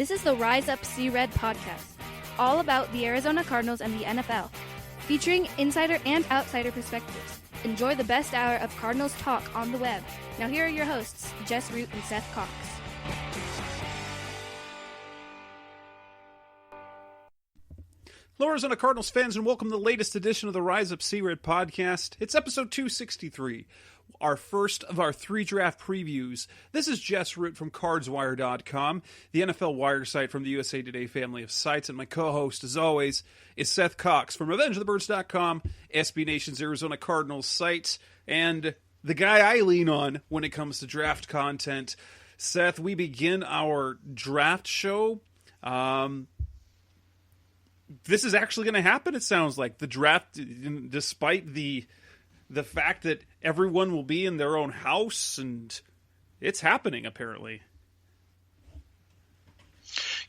This is the Rise Up See Red podcast, all about the Arizona Cardinals and the NFL, featuring insider and outsider perspectives. Enjoy the best hour of Cardinals talk on the web. Now here are your hosts, Jess Root and Seth Cox. Hello, Arizona Cardinals fans, and welcome to the latest edition of the Rise Up See Red podcast. It's episode 263, our first of our 3 draft previews. This is Jess Root from CardsWire.com, the NFL wire site from the USA Today family of sites, and my co-host, as always, is Seth Cox from RevengeOfTheBirds.com, SB Nation's Arizona Cardinals site, and the guy I lean on when it comes to draft content. Seth, we begin our draft show. This is actually going to happen, it sounds like. The draft, despite the fact that everyone will be in their own house, and it's happening, apparently.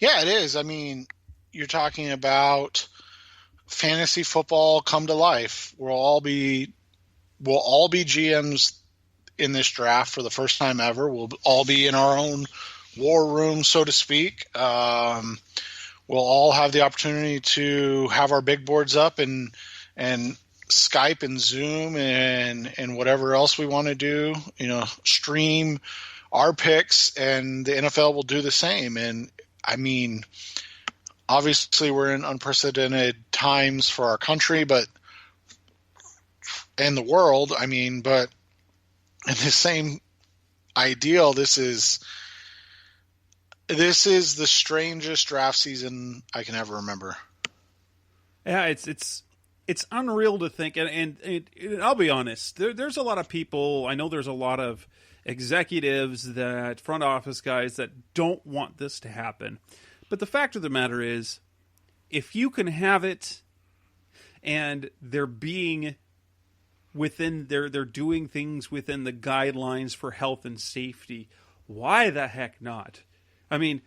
Yeah, it is. I mean, you're talking about fantasy football come to life. We'll all be GMs in this draft for the first time ever. We'll all be in our own war room, so to speak. We'll all have the opportunity to have our big boards up and Skype and Zoom and whatever else we want to do, stream our picks, and the NFL will do the same. And I mean, obviously we're in unprecedented times for our country, and the world. I mean, but in the same ideal, this is the strangest draft season I can ever remember. Yeah, it's unreal to think, and I'll be honest, there's a lot of people, I know there's a lot of executives, that front office guys that don't want this to happen. But the fact of the matter is, if you can have it, and they're doing things within the guidelines for health and safety, why the heck not? I mean,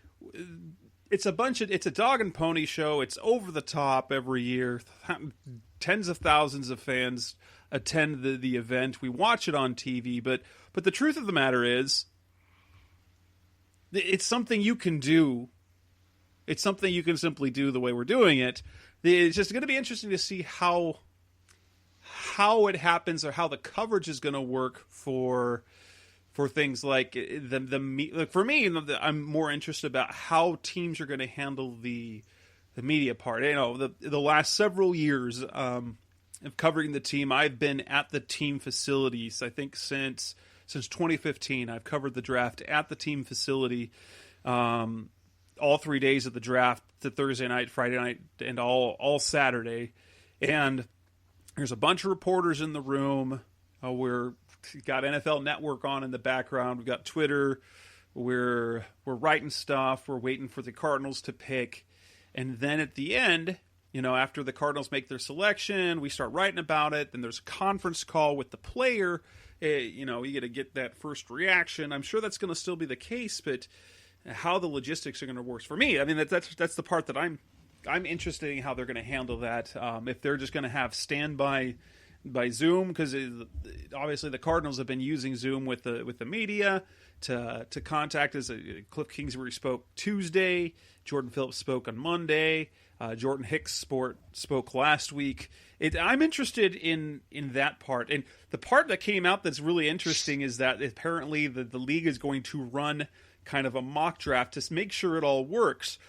it's a dog and pony show. It's over the top every year. Tens of thousands of fans attend the event. We watch it on TV, but the truth of the matter is, it's something you can do. It's something you can simply do the way we're doing it. It's just going to be interesting to see how it happens, or how the coverage is going to work for things like for me, I'm more interested about how teams are going to handle the media part. The last several years of covering the team, I've been at the team facilities. I think since 2015, I've covered the draft at the team facility, all 3 days of the draft, the Thursday night, Friday night, and all Saturday. And there's a bunch of reporters in the room. We've got NFL Network on in the background. We've got Twitter. We're writing stuff. We're waiting for the Cardinals to pick. And then at the end, after the Cardinals make their selection, we start writing about it. Then there's a conference call with the player. You got to get that first reaction. I'm sure that's going to still be the case, but how the logistics are going to work for me, I mean, that's the part that I'm interested in, how they're going to handle that. If they're just going to have standby by Zoom, because obviously the Cardinals have been using Zoom with the media to contact us. Cliff Kingsbury spoke Tuesday. Jordan Phillips spoke on Monday. Jordan Hicks spoke last week. I'm interested in that part. And the part that came out that's really interesting is that apparently the league is going to run kind of a mock draft to make sure it all works.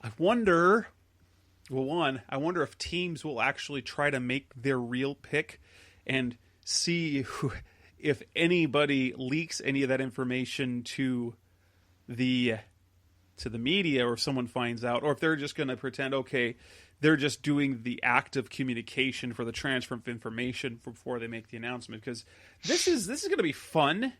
I wonder if teams will actually try to make their real pick and see if anybody leaks any of that information to the media, or if someone finds out, or if they're just going to pretend, okay, they're just doing the act of communication for the transfer of information before they make the announcement. Because this is going to be fun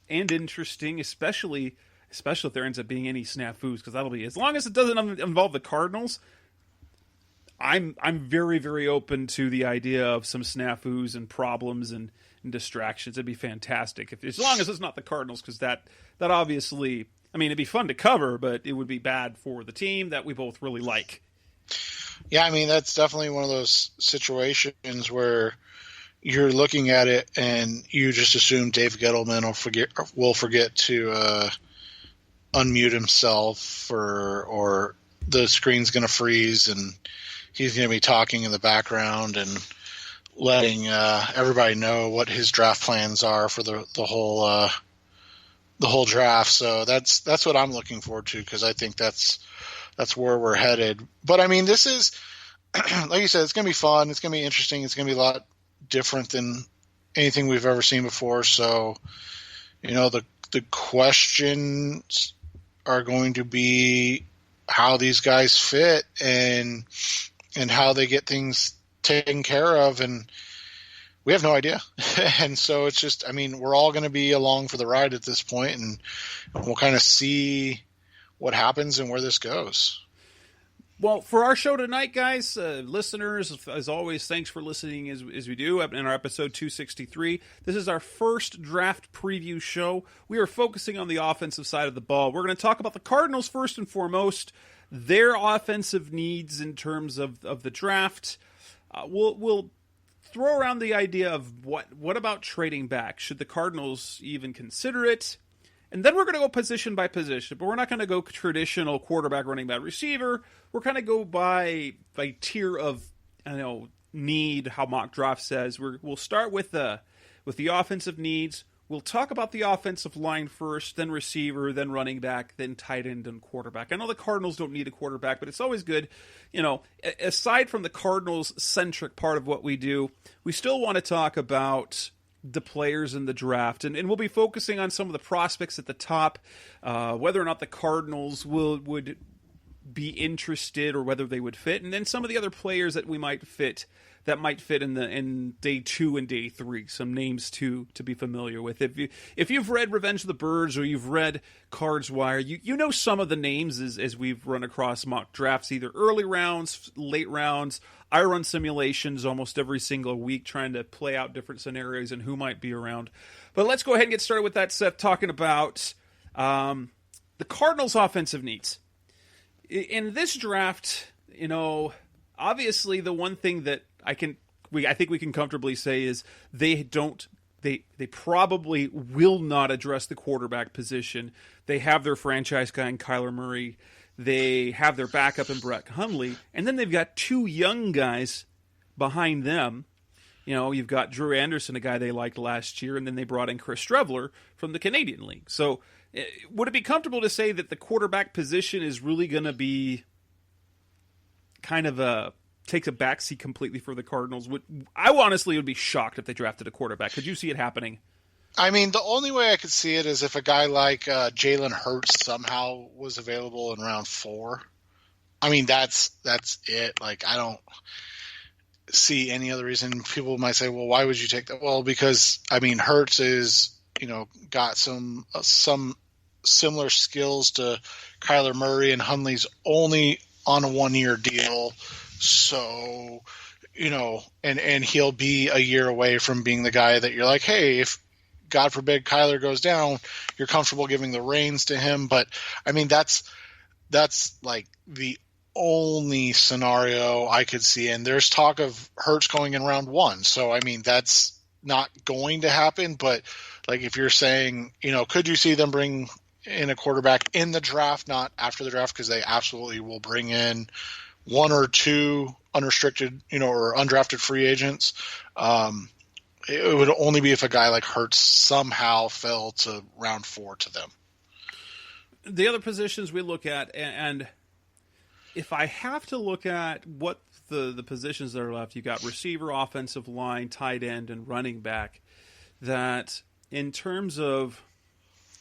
and interesting, especially if there ends up being any snafus, because that'll be, as long as it doesn't involve the Cardinals, I'm very, very open to the idea of some snafus and problems and distractions. It'd be fantastic as long as it's not the Cardinals, because that obviously, I mean, it'd be fun to cover, but it would be bad for the team that we both really like. Yeah, I mean, that's definitely one of those situations where you're looking at it and you just assume Dave Gettleman will forget to unmute himself or the screen's going to freeze and he's going to be talking in the background and letting everybody know what his draft plans are for the whole draft. So that's what I'm looking forward to, because I think that's where we're headed. But I mean, this is, like you said, it's going to be fun. It's going to be interesting. It's going to be a lot different than anything we've ever seen before. So, the questions are going to be how these guys fit and how they get things taken care of. And we have no idea. And so it's just, I mean, we're all going to be along for the ride at this point, and we'll kind of see what happens and where this goes. Well, for our show tonight, guys, listeners, as always, thanks for listening as we do in our episode 263. This is our first draft preview show. We are focusing on the offensive side of the ball. We're going to talk about the Cardinals first and foremost, their offensive needs in terms of the draft. We'll throw around the idea of what about trading back? Should the Cardinals even consider it? And then we're going to go position by position, but we're not going to go traditional quarterback, running back, receiver. We're kind of go by tier of need, how mock draft says. We'll start with the offensive needs. We'll talk about the offensive line first, then receiver, then running back, then tight end and quarterback. I know the Cardinals don't need a quarterback, but it's always good. Aside from the Cardinals-centric part of what we do, we still want to talk about the players in the draft, and we'll be focusing on some of the prospects at the top, whether or not the Cardinals would be interested or whether they would fit, and then some of the other players that might fit in day 2 and day 3. Some names to be familiar with. If you've read Revenge of the Birds or you've read Cards Wire, you know some of the names as we've run across mock drafts, either early rounds, late rounds. I run simulations almost every single week trying to play out different scenarios and who might be around. But let's go ahead and get started with that, Seth, talking about the Cardinals' offensive needs. In this draft, obviously the one thing that I think we can comfortably say is they probably will not address the quarterback position. They have their franchise guy in Kyler Murray. They have their backup in Brett Hundley, and then they've got 2 young guys behind them. You've got Drew Anderson, a guy they liked last year, and then they brought in Chris Streveler from the Canadian League. So would it be comfortable to say that the quarterback position is really going to be kind of takes a backseat completely for the Cardinals? I honestly would be shocked if they drafted a quarterback. Could you see it happening? I mean, the only way I could see it is if a guy like Jalen Hurts somehow was available in round 4. I mean, that's it. Like, I don't see any other reason. People might say, well, why would you take that? Well, because, I mean, Hurts is, got some similar skills to Kyler Murray, and Hundley's only on a 1-year deal. So, and he'll be a year away from being the guy that you're like, hey, if God forbid Kyler goes down, you're comfortable giving the reins to him. But I mean, that's like the only scenario I could see. And there's talk of Hurts going in round 1. So, I mean, that's not going to happen. But like, if you're saying, could you see them bring in a quarterback in the draft, not after the draft? Because they absolutely will bring in 1 or 2 unrestricted, or undrafted free agents. It would only be if a guy like Hurts somehow fell to round 4 to them. The other positions we look at, and if I have to look at what the positions that are left, you got receiver, offensive line, tight end, and running back, that in terms of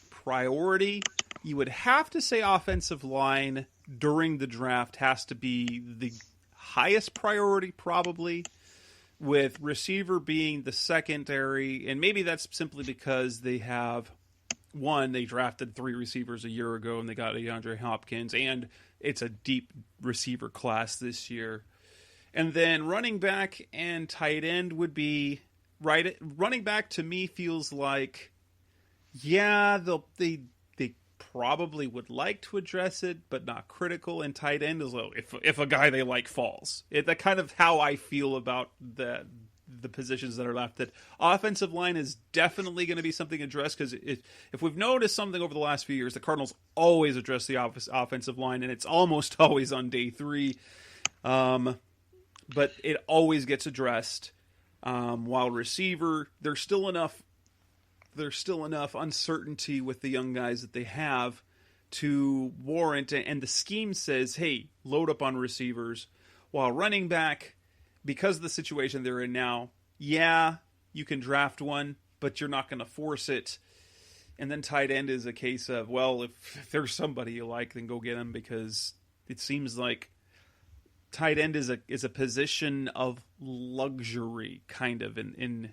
priority, you would have to say offensive line during the draft has to be the highest priority, probably, with receiver being the secondary. And maybe that's simply because they drafted 3 receivers a year ago and they got a DeAndre Hopkins, and it's a deep receiver class this year. And then running back and tight end would be right. Running back to me feels like, yeah, they probably would like to address it, but not critical. And tight end is if a guy they like falls. That's kind of how I feel about the positions that are left. That offensive line is definitely going to be something addressed, because if we've noticed something over the last few years, the Cardinals always address the offensive line, and it's almost always on day 3. But it always gets addressed. While receiver, there's still enough uncertainty with the young guys that they have to warrant, and the scheme says, hey, load up on receivers. While running back, because of the situation they're in now, yeah, you can draft one, but you're not going to force it. And then tight end is a case of, well, if there's somebody you like, then go get him, because it seems like tight end is a position of luxury, kind of, in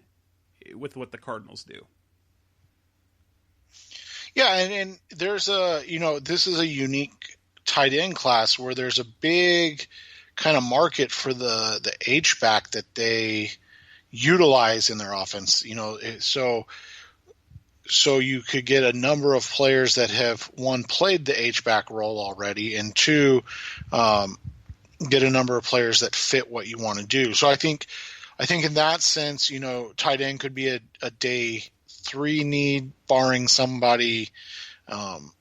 with what the Cardinals do. Yeah, and there's this is a unique tight end class where there's a big kind of market for the H-back that they utilize in their offense. So you could get a number of players that have, one, played the H-back role already, and two, get a number of players that fit what you want to do. So I think in that sense, tight end could be a day 3 need, barring somebody,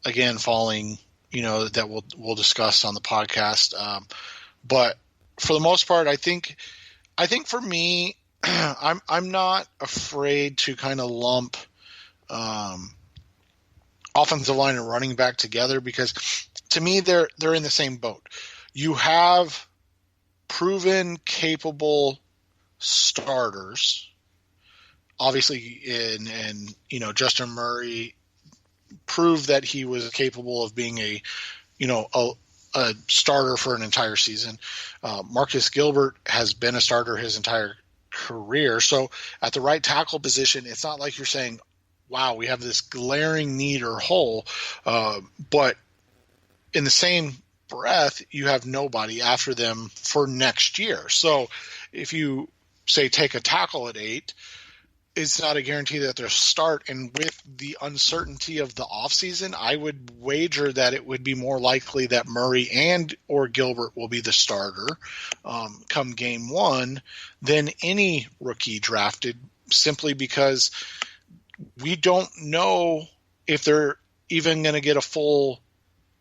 again, falling, that we'll discuss on the podcast. But for the most part, I think for me, I'm not afraid to kind of lump offensive line and running back together, because to me, they're in the same boat. You have proven capable starters, obviously, and Justin Murray proved that he was capable of being a starter for an entire season. Marcus Gilbert has been a starter his entire career. So at the right tackle position, it's not like you're saying, wow, we have this glaring need or hole. But in the same breath, you have nobody after them for next year. So if you say take a tackle at 8, it's not a guarantee that they'll start. And with the uncertainty of the offseason, I would wager that it would be more likely that Murray and or Gilbert will be the starter come game 1 than any rookie drafted, simply because we don't know if they're even going to get a full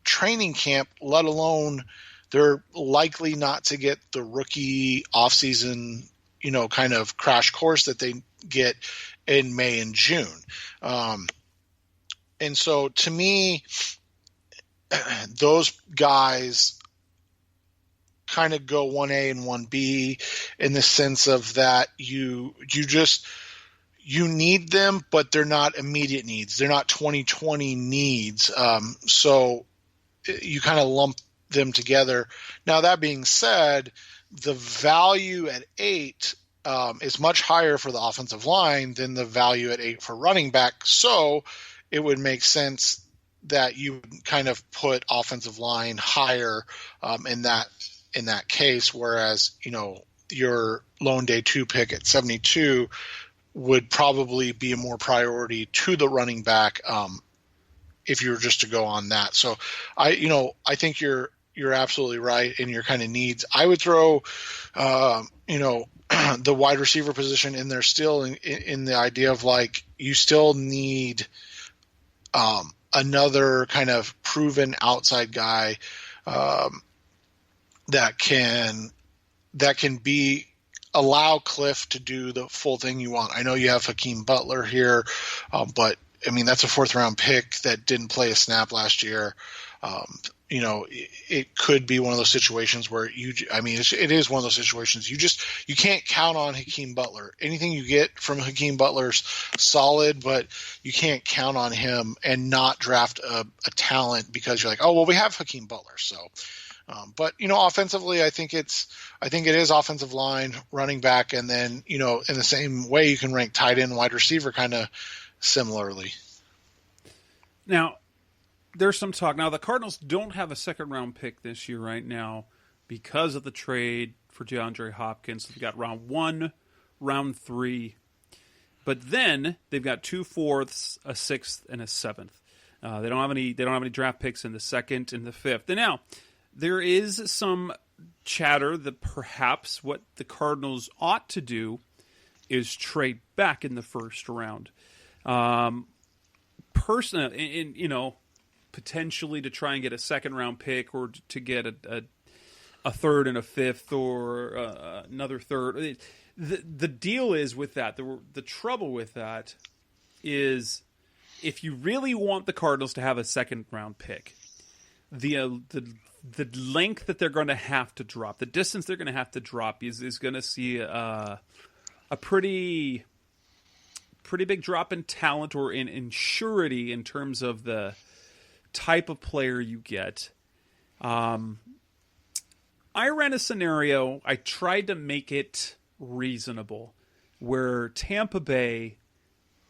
training camp, let alone they're likely not to get the rookie offseason, kind of crash course that they get in May and June. And so to me, those guys kind of go 1A and 1B in the sense of that you need them, but they're not immediate needs. They're not 2020 needs. So you kind of lump them together. Now, that being said, the value at 8 is much higher for the offensive line than the value at 8 for running back. So it would make sense that you would kind of put offensive line higher in that case, whereas, your lone day 2 pick at 72 would probably be a more priority to the running back if you were just to go on that. So I think you're absolutely right in your kind of needs. I would throw, the wide receiver position in there still in the idea of, like, you still need another kind of proven outside guy that can allow Cliff to do the full thing you want. I know you have Hakeem Butler here, but I mean, that's a 4th round pick that didn't play a snap last year. It could be one of those situations where it is one of those situations you can't count on Hakeem Butler. Anything you get from Hakeem Butler's solid, but you can't count on him and not draft a talent because you're like, oh, well, we have Hakeem Butler. So, but offensively, I think it is offensive line, running back, and then, in the same way you can rank tight end, wide receiver kind of similarly. Now, there's some talk. Now, the Cardinals don't have a 2nd round pick this year right now because of the trade for DeAndre Hopkins. They've got round 1, round 3. But then they've got 2 4ths, a 6th, and a 7th. They don't have any draft picks in the 2nd and the 5th. And now, there is some chatter that perhaps what the Cardinals ought to do is trade back in the first round. Personally, potentially to try and get a second round pick or to get a third and a fifth or another third. The deal is with that, the trouble with that is if you really want the Cardinals to have a second round pick, the length that they're going to have to drop, the distance they're going to have to drop is going to see a pretty big drop in talent or in surety in terms of the type of player you get. I ran a scenario. I tried to make it reasonable where Tampa Bay,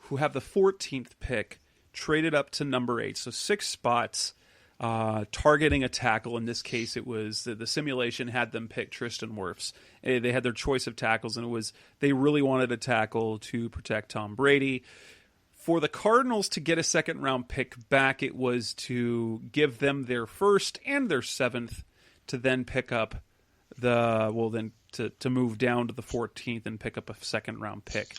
who have the 14th pick, traded up to number 8. So 6 spots, targeting a tackle. In this case, it was the simulation had them pick Tristan Wirfs. They had their choice of tackles, and it was they really wanted a tackle to protect Tom Brady. For the Cardinals to get a second round pick back, it was to give them their first and their 7th to then pick up to move down to the 14th and pick up a second round pick.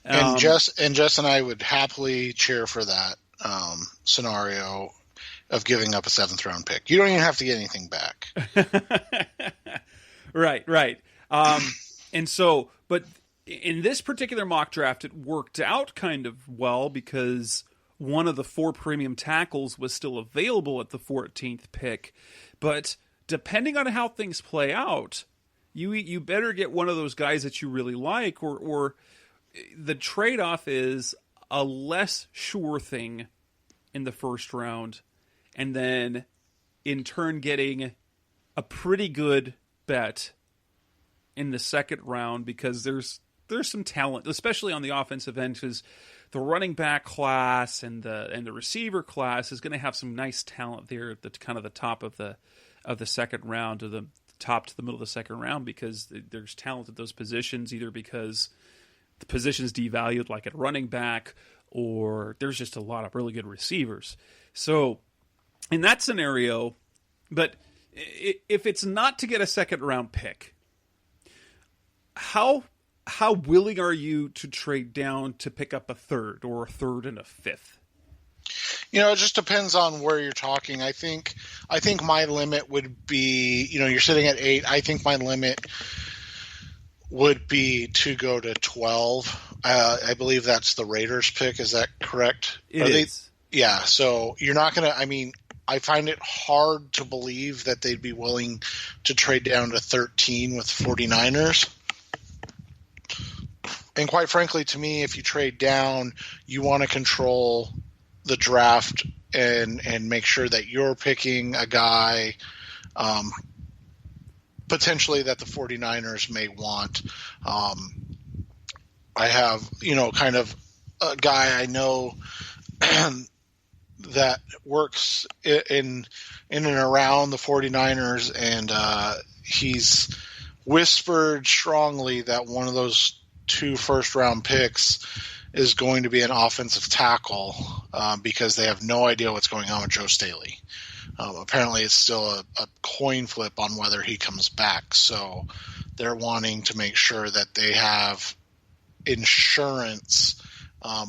And Jess and I would happily cheer for that scenario of giving up a 7th round pick. You don't even have to get anything back. Right. And so, but in this particular mock draft, it worked out kind of well because one of the 4 premium tackles was still available at the 14th pick. But depending on how things play out, you better get one of those guys that you really like, or the trade-off is a less sure thing in the first round, and then in turn getting a pretty good bet in the second round because there's some talent, especially on the offensive end, because the running back class and the receiver class is going to have some nice talent there at the kind of the top of the second round, to the top to the middle of the second round, because there's talent at those positions, either because the position's devalued like at running back, or there's just a lot of really good receivers. So in that scenario, but if it's not to get a second round pick, how willing are you to trade down to pick up a third or a third and a fifth? It just depends on where you're talking. I think my limit would be, you're sitting at 8. I think my limit would be to go to 12. I believe that's the Raiders pick. Is that correct? It is. Yeah. So you're not going to, I find it hard to believe that they'd be willing to trade down to 13 with 49ers. And quite frankly, to me, if you trade down, you want to control the draft and make sure that you're picking a guy potentially that the 49ers may want. I have, kind of a guy I know that works in and around the 49ers, and he's whispered strongly that one of those 2 first-round picks is going to be an offensive tackle because they have no idea what's going on with Joe Staley. Apparently it's still a coin flip on whether he comes back. So they're wanting to make sure that they have insurance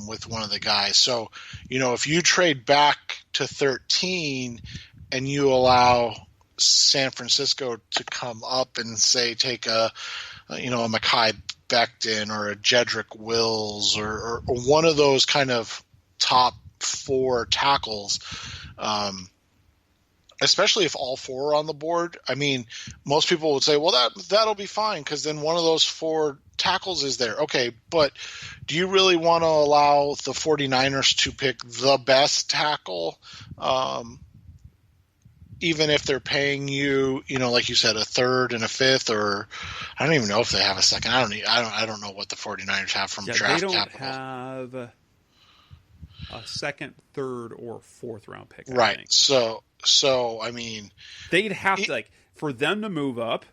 with one of the guys. So, if you trade back to 13 and you allow San Francisco to come up and say take a Mekhi Becton or a Jedrick Wills or one of those kind of top 4 tackles, especially if all 4 are on the board. Most people would say, well, that'll be fine because then one of those 4 tackles is there. Okay, but do you really want to allow the 49ers to pick the best tackle, even if they're paying you, like you said, a third and a fifth, or I don't even know if they have a second. I don't know what the 49ers have from draft capital. They don't have a second, third, or fourth round pick. Right. So they'd have to, for them to move up,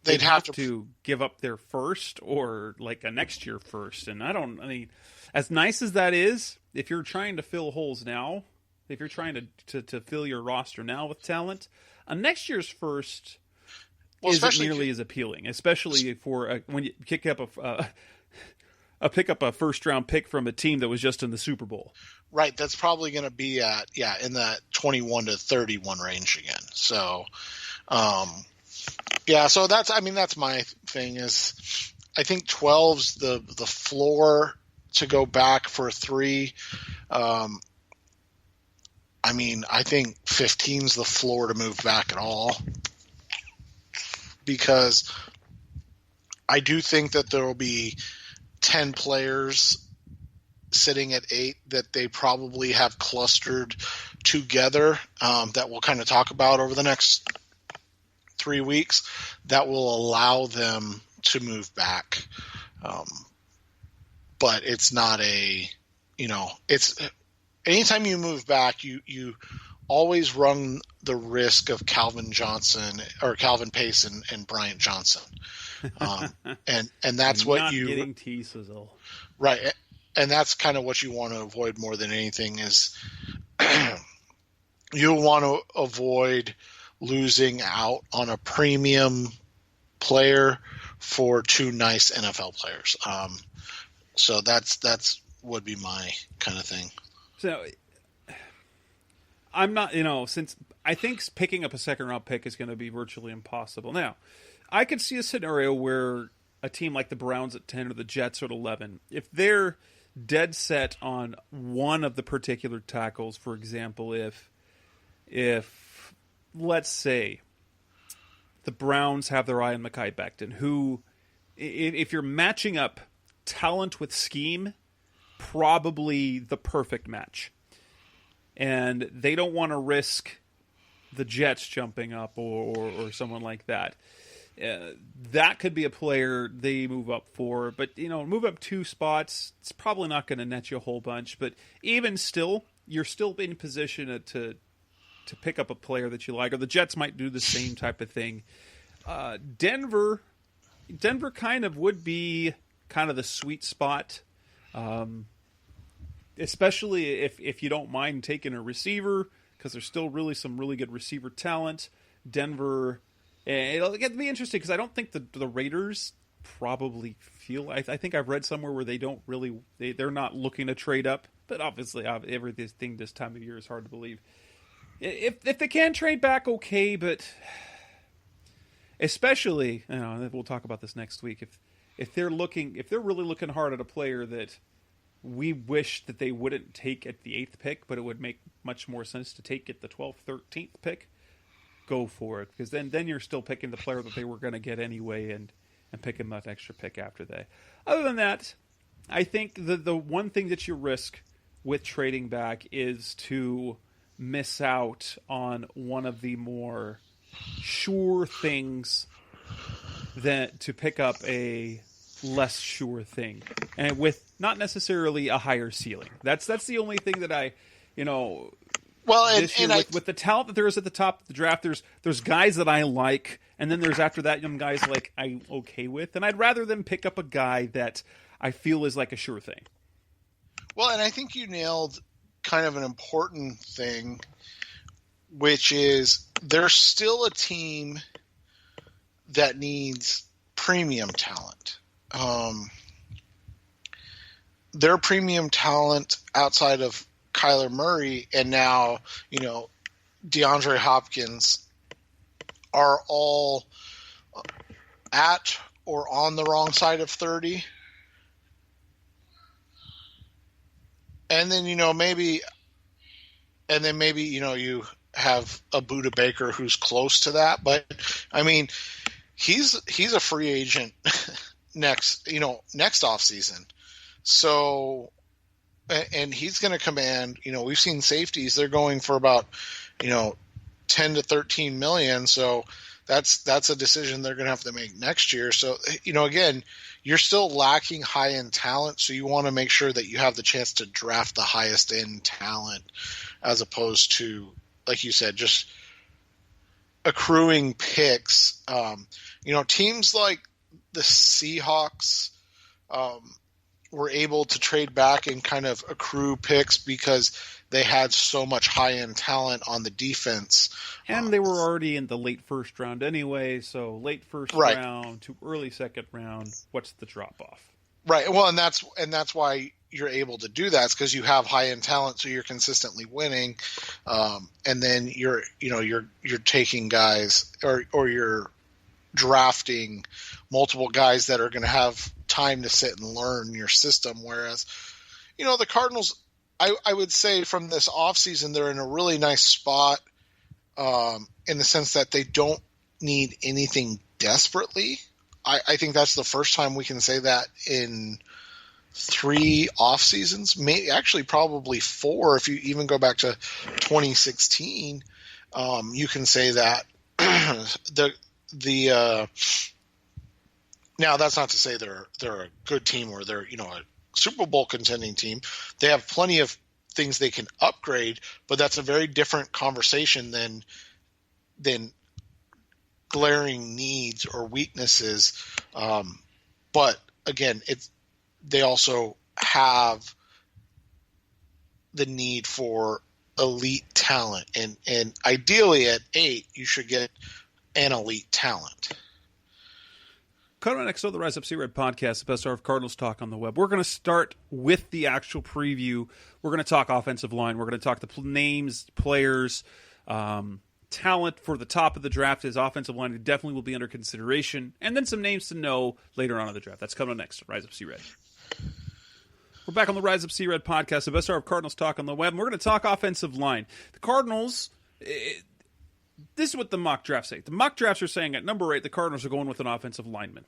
they'd have to give up their first or like a next year first. And as nice as that is, if you're trying to fill holes now, if you're trying to fill your roster now with talent, a next year's first isn't nearly as appealing, especially for when you kick up pick up a first round pick from a team that was just in the Super Bowl. Right. That's probably going to be in that 21 to 31 range again. So, so that's my thing is I think 12's the floor to go back for 3. I think 15's the floor to move back at all, because I do think that there will be 10 players sitting at 8 that they probably have clustered together that we'll kind of talk about over the next 3 weeks that will allow them to move back. But it's not it's anytime you move back, you always run the risk of Calvin Pace and Bryant Johnson. And that's what not you getting T-Sizzle. Right. And that's kind of what you want to avoid more than anything is you'll want to avoid losing out on a premium player for 2 nice NFL players. So that's would be my kind of thing. So I'm not, since I think picking up a second round pick is going to be virtually impossible. Now, I could see a scenario where a team like the Browns at 10 or the Jets at 11, if they're dead set on one of the particular tackles, for example, if let's say the Browns have their eye on Mekhi Becton, who, if you're matching up talent with scheme, probably the perfect match. And they don't want to risk the Jets jumping up or someone like that. That could be a player they move up for. But, move up 2 spots, it's probably not going to net you a whole bunch. But even still, you're still in position to pick up a player that you like. Or the Jets might do the same type of thing. Denver kind of would be kind of the sweet spot. Especially if you don't mind taking a receiver, because there's still really some really good receiver talent. Denver, it'll be interesting because I don't think the Raiders probably feel. I think I've read somewhere where they don't really they're not looking to trade up, but obviously everything this time of year is hard to believe. If they can trade back, okay, but especially we'll talk about this next week. If they're really looking hard at a player that we wish that they wouldn't take at the 8th pick, but it would make much more sense to take at the 12th, 13th pick, go for it. Because then you're still picking the player that they were going to get anyway and picking that extra pick after that. Other than that, I think the one thing that you risk with trading back is to miss out on one of the more sure things than to pick up a less sure thing, and with not necessarily a higher ceiling. That's the only thing that I, with the talent that there is at the top of the draft, there's guys that I like, and then there's after that young guys like I'm okay with, and I'd rather them pick up a guy that I feel is like a sure thing. Well, and I think you nailed kind of an important thing, which is there's still a team that needs premium talent. Their premium talent outside of Kyler Murray and now, DeAndre Hopkins are all at or on the wrong side of 30. And then, maybe you have a Budda Baker who's close to that. But, he's a free agent next offseason. So, and he's going to command, we've seen safeties, they're going for about, 10 to 13 million. So that's a decision they're going to have to make next year. So, again, you're still lacking high-end talent. So you want to make sure that you have the chance to draft the highest end talent as opposed to, like you said, just accruing picks. Teams like the Seahawks were able to trade back and kind of accrue picks because they had so much high-end talent on the defense. And they were already in the late first round anyway, so late first round to early second round, what's the drop-off? Right. Well, and that's why you're able to do that. It's because you have high end talent, so you're consistently winning. And then you're taking guys or you're drafting multiple guys that are going to have time to sit and learn your system. Whereas, the Cardinals, I would say from this offseason, they're in a really nice spot in the sense that they don't need anything desperately. I think that's the first time we can say that in 3 off seasons, actually probably 4 if you even go back to 2016. You can say that now that's not to say they're a good team or they're a Super Bowl contending team. They have plenty of things they can upgrade, but that's a very different conversation than glaring needs or weaknesses. But again, they also have the need for elite talent, and ideally at 8 you should get an elite talent. Coming up next on the Rise Up Sea Red podcast, the best hour of Cardinals talk on the web. We're going to start with the actual preview. We're going to talk offensive line. We're going to talk the names, players, talent for the top of the draft. His offensive line definitely will be under consideration, and then some names to know later on in the draft. That's coming up next. Rise Up Sea Red. We're back on the Rise Up Sea Red podcast, the best hour of Cardinals talk on the web. And we're going to talk offensive line. The Cardinals. This is what the mock drafts say. The mock drafts are saying at number 8, the Cardinals are going with an offensive lineman.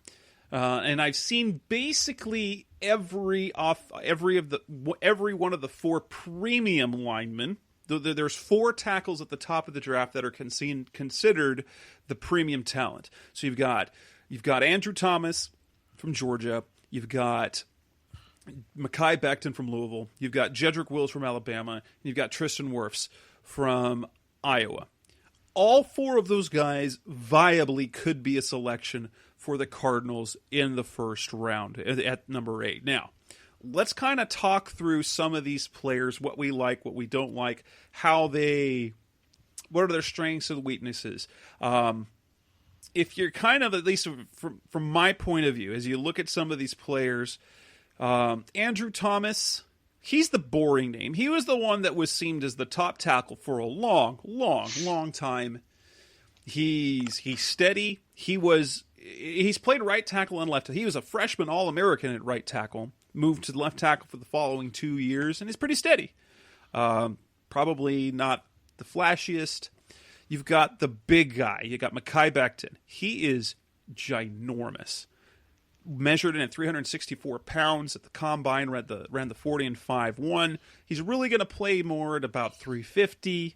And I've seen basically every one of the 4 premium linemen. There's 4 tackles at the top of the draft that are considered the premium talent. So you've got Andrew Thomas from Georgia. You've got Mekhi Becton from Louisville. You've got Jedrick Wills from Alabama. And you've got Tristan Wirfs from Iowa. All 4 of those guys viably could be a selection for the Cardinals in the first round at number 8. Now, let's kind of talk through some of these players, what we like, what we don't like, what are their strengths and weaknesses. If you're kind of, at least from my point of view, as you look at some of these players, Andrew Thomas, he's the boring name. He was the one that was seen as the top tackle for a long, long, long time. He's steady. He's played right tackle and left. He was a freshman All-American at right tackle. Moved to left tackle for the following 2 years, and he's pretty steady. Probably not the flashiest. You've got the big guy. You got Mekhi Becton. He is ginormous. Measured in at 364 pounds at the combine, ran the 40 and 5.1. He's really going to play more at about 350.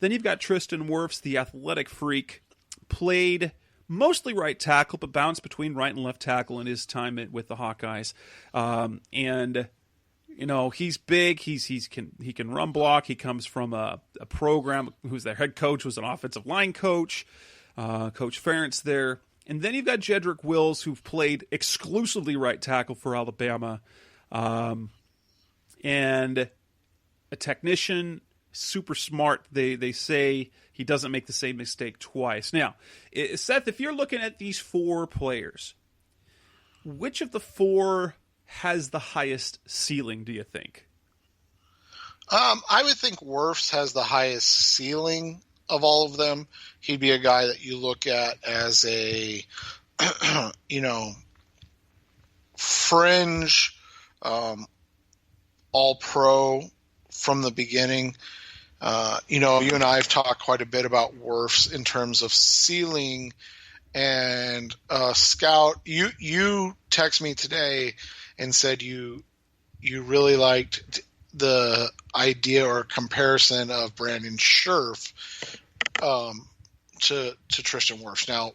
Then you've got Tristan Wirfs, the athletic freak. Played mostly right tackle, but bounced between right and left tackle in his time with the Hawkeyes. And he's big. He can run block. He comes from a program who's their head coach was an offensive line coach, Coach Ferentz there. And then you've got Jedrick Wills, who played exclusively right tackle for Alabama, and a technician, super smart. They say he doesn't make the same mistake twice. Now, Seth, if you're looking at these 4 players, which of the 4 has the highest ceiling, do you think? I would think Wirfs has the highest ceiling of all of them. He'd be a guy that you look at as a, fringe, all-pro from the beginning. You and I have talked quite a bit about Wirfs in terms of ceiling and scout. You text me today and said you really liked the idea or comparison of Brandon Scherf to Tristan Wirfs. Now,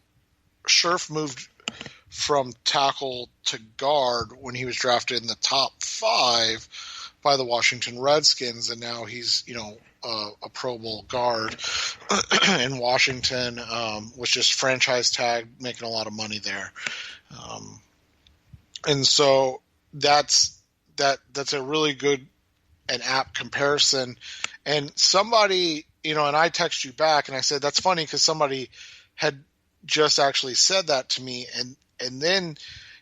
Scherf moved from tackle to guard when he was drafted in the top 5 by the Washington Redskins, and now he's a Pro Bowl guard in Washington, was just franchise tagged, making a lot of money there, and so that's a really good and apt comparison. And somebody, and I text you back and I said, that's funny because somebody had just actually said that to me. And then,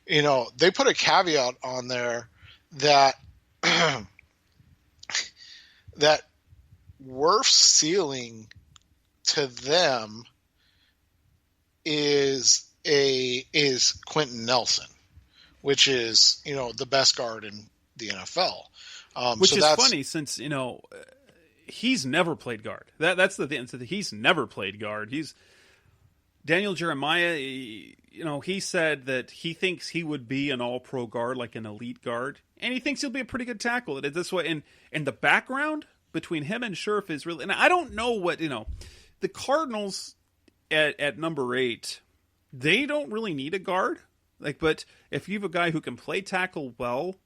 they put a caveat on there that that Wirf's ceiling to them is Quentin Nelson, which is the best guard in the NFL. Which is funny since he's never played guard. That's the thing. He's never played guard. He's Daniel Jeremiah. He said that he thinks he would be an all-pro guard, like an elite guard, and he thinks he'll be a pretty good tackle. This way, and the background between him and Scherf is really. And I don't know what the Cardinals at number 8. They don't really need a guard. But if you have a guy who can play tackle well,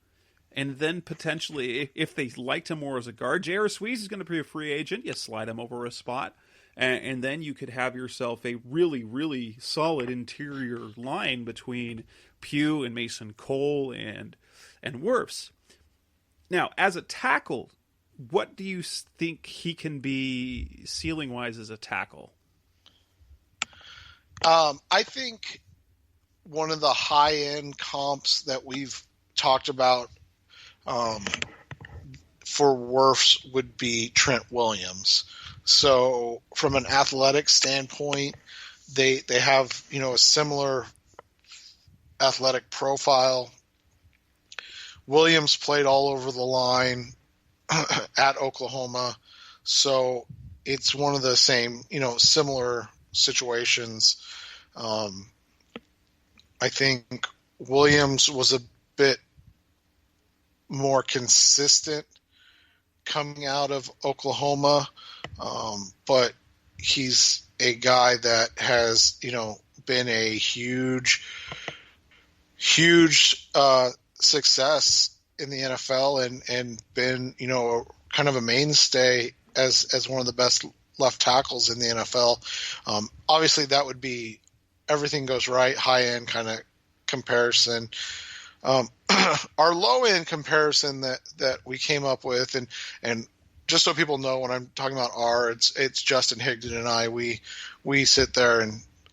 and then potentially, if they liked him more as a guard, J.R. Sweeze is going to be a free agent. You slide him over a spot. And then you could have yourself a really, really solid interior line between Pugh and Mason Cole and Wirfs. Now, as a tackle, what do you think he can be ceiling-wise as a tackle? I think one of the high-end comps that we've talked about for Wirfs would be Trent Williams. So from an athletic standpoint, they have, a similar athletic profile. Williams played all over the line at Oklahoma. So it's one of the same, similar situations. I think Williams was a bit more consistent coming out of Oklahoma. But he's a guy that has, been a huge success in the NFL and been, kind of a mainstay as one of the best left tackles in the NFL. Obviously that would be everything goes right, high end kind of comparison. Our low end comparison that we came up with and just so people know when I'm talking about it's Justin Higdon and I, we sit there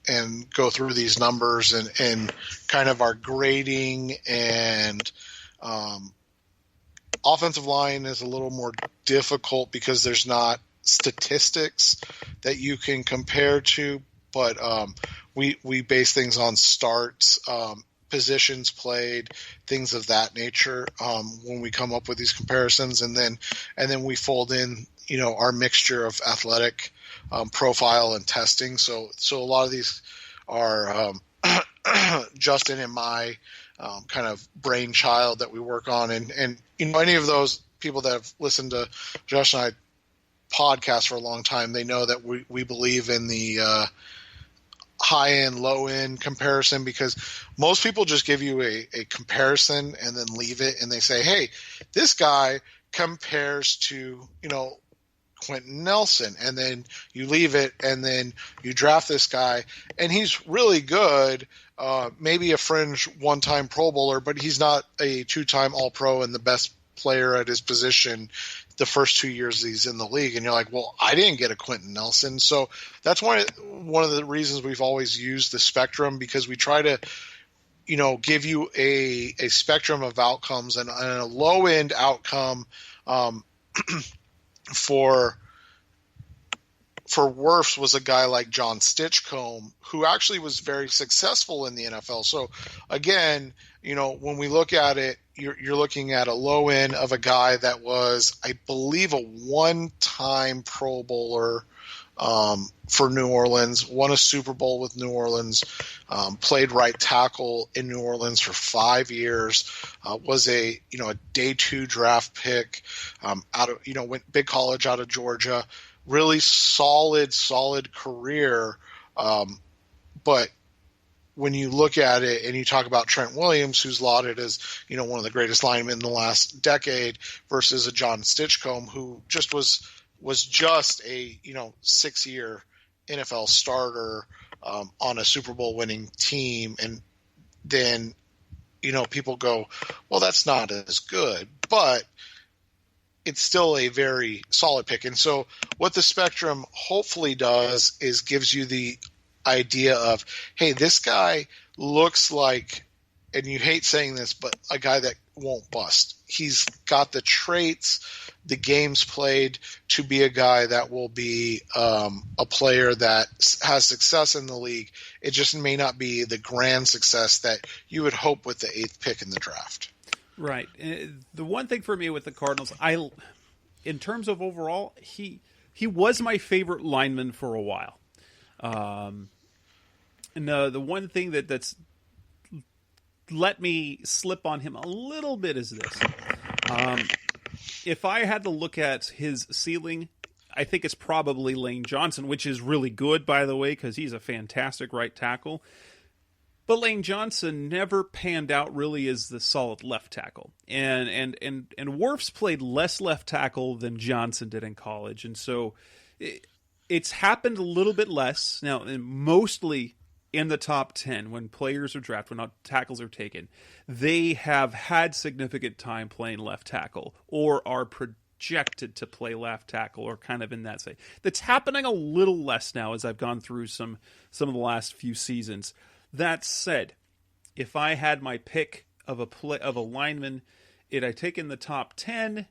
and go through these numbers and kind of our grading and offensive line is a little more difficult because there's not statistics that you can compare to, but we base things on starts, positions played, things of that nature when we come up with these comparisons, and then we fold in our mixture of athletic profile and testing. So a lot of these are Justin and my kind of brainchild that we work on, and any of those people that have listened to Josh and I podcast for a long time, they know that we believe in the high end, low end comparison, because most people just give you a comparison and then leave it and they say, hey, this guy compares to, Quentin Nelson, and then you leave it and then you draft this guy and he's really good, maybe a fringe one-time Pro Bowler, but he's not a two-time All-Pro and the best player at his position the first 2 years he's in the league, and you're like, well, I didn't get a Quentin Nelson. So that's one of the reasons we've always used the spectrum, because we try to, give you a spectrum of outcomes, and a low end outcome for Wirfs was a guy like John Stitchcomb, who actually was very successful in the NFL. So again, when we look at it, you're looking at a low end of a guy that was, I believe, a one-time Pro Bowler for New Orleans, won a Super Bowl with New Orleans, played right tackle in New Orleans for 5 years, was a day 2 draft pick out of went big college out of Georgia, really solid career, but when you look at it and you talk about Trent Williams, who's lauded as, one of the greatest linemen in the last decade, versus a John Stitchcomb, who just was just a, 6-year NFL starter on a Super Bowl winning team. And then, people go, well, that's not as good, but it's still a very solid pick. And so what the spectrum hopefully does is gives you the idea of, hey, this guy looks like and you hate saying this, but a guy that won't bust. He's got the traits, the games played to be a guy that will be a player that has success in the league. It just may not be the grand success that you would hope with the 8th pick in the draft. Right. The one thing for me with the Cardinals, in terms of overall, he was my favorite lineman for a while. And the one thing that's let me slip on him a little bit is this. If I had to look at his ceiling, I think it's probably Lane Johnson, which is really good, by the way, because he's a fantastic right tackle. But Lane Johnson never panned out really as the solid left tackle. And Wirfs played less left tackle than Johnson did in college. And so it's happened a little bit less. Now, mostly in the top 10, when players are drafted, when tackles are taken, they have had significant time playing left tackle or are projected to play left tackle or kind of in that say. That's happening a little less now as I've gone through some of the last few seasons. That said, if I had my pick of a lineman, I take in the top 10.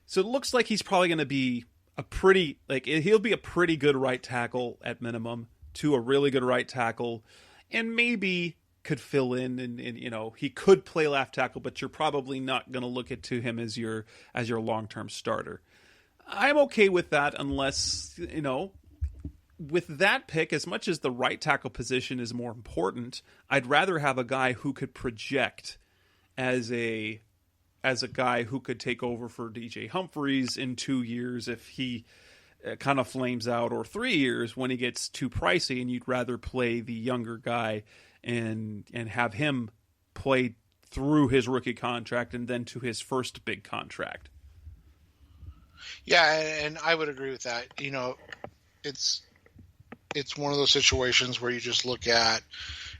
So it looks like he's probably going to be he'll be a pretty good right tackle at minimum to a really good right tackle, and maybe could fill in and he could play left tackle, but you're probably not going to look to him as your long-term starter. I'm okay with that unless, with that pick, as much as the right tackle position is more important, I'd rather have a guy who could project as a guy who could take over for DJ Humphries in 2 years if he kind of flames out, or 3 years when he gets too pricey, and you'd rather play the younger guy and have him play through his rookie contract and then to his first big contract. Yeah, and I would agree with that. It's one of those situations where you just look at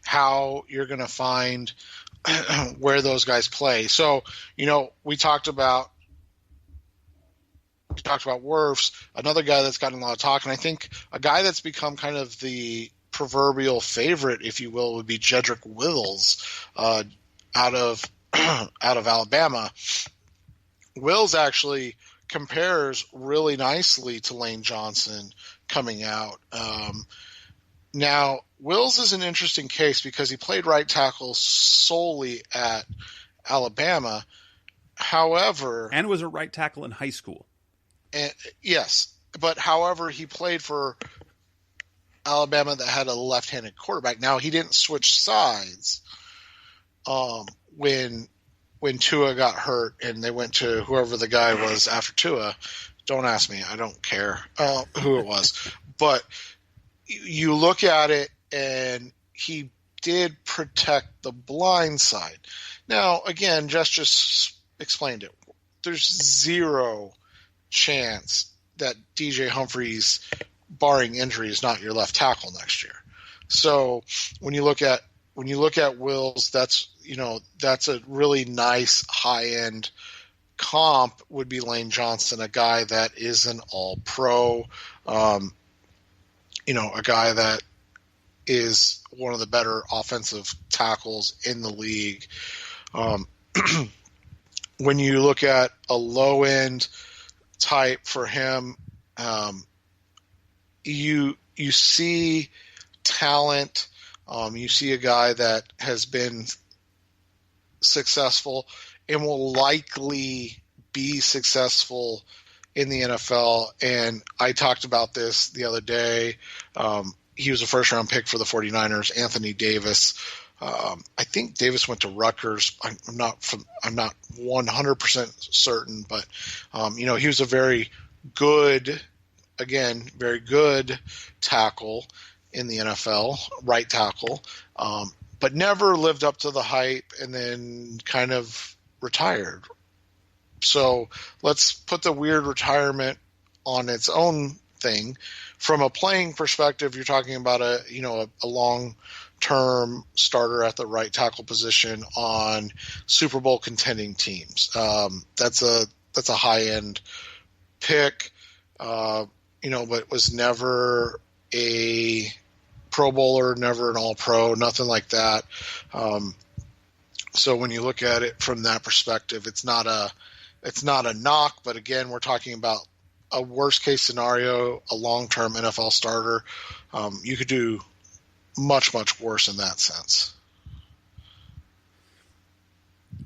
how you're going to find where those guys play. So, we talked about Wirfs, another guy that's gotten a lot of talk, and I think a guy that's become kind of the proverbial favorite, if you will, would be Jedrick Wills out of Alabama. Wills actually compares really nicely to Lane Johnson coming out. Now, Wills is an interesting case because he played right tackle solely at Alabama. However, and was a right tackle in high school. Yes, but however, he played for Alabama that had a left-handed quarterback. Now, he didn't switch sides when Tua got hurt and they went to whoever the guy was after Tua. Don't ask me. I don't care who it was. But you look at it, and he did protect the blind side. Now, again, Jess just explained it. There's zero chance that DJ Humphries, barring injury, is not your left tackle next year. So when you look at Wills, that's a really nice high end comp would be Lane Johnson, a guy that is an all-pro, a guy that is one of the better offensive tackles in the league. When you look at a low end type for him, you see talent. You see a guy that has been successful and will likely be successful in the NFL. And I talked about this the other day. He was a first-round pick for the 49ers, Anthony Davis. I think Davis went to Rutgers. I'm not 100% certain, but he was a very good tackle in the NFL, right tackle, but never lived up to the hype and then kind of retired. So let's put the weird retirement on its own thing. From a playing perspective, you're talking about a long-term starter at the right tackle position on Super Bowl contending teams. That's a high-end pick, but was never a Pro Bowler, never an All-Pro, nothing like that. So when you look at it from that perspective, it's not a knock, but again, we're talking about a worst case scenario, a long-term NFL starter. You could do much, much worse in that sense.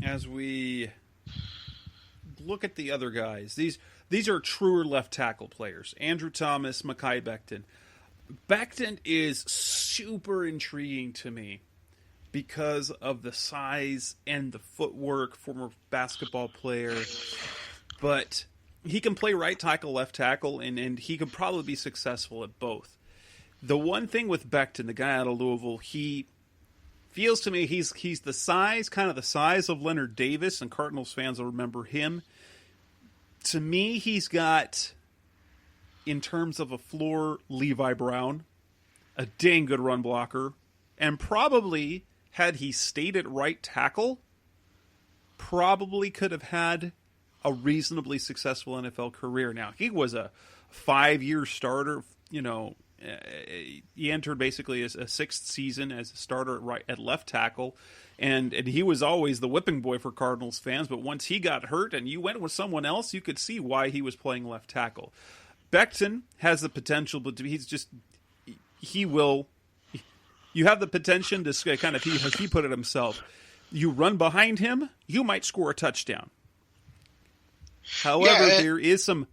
As we look at the other guys, these are truer left tackle players. Andrew Thomas, Mekhi Becton. Becton is super intriguing to me because of the size and the footwork, former basketball player. But he can play right tackle, left tackle, and he could probably be successful at both. The one thing with Becton, the guy out of Louisville, he feels to me he's the size, kind of the size of Leonard Davis, and Cardinals fans will remember him. To me, he's got, in terms of a floor, Levi Brown, a dang good run blocker, and probably, had he stayed at right tackle, probably could have had a reasonably successful NFL career. Now, he was a 5-year starter. He entered basically as a 6th season as a starter at left tackle, and he was always the whipping boy for Cardinals fans. But once he got hurt and you went with someone else, you could see why he was playing left tackle. Becton has the potential, but you have the potential to kind of, he put it himself, you run behind him, you might score a touchdown. However, there is some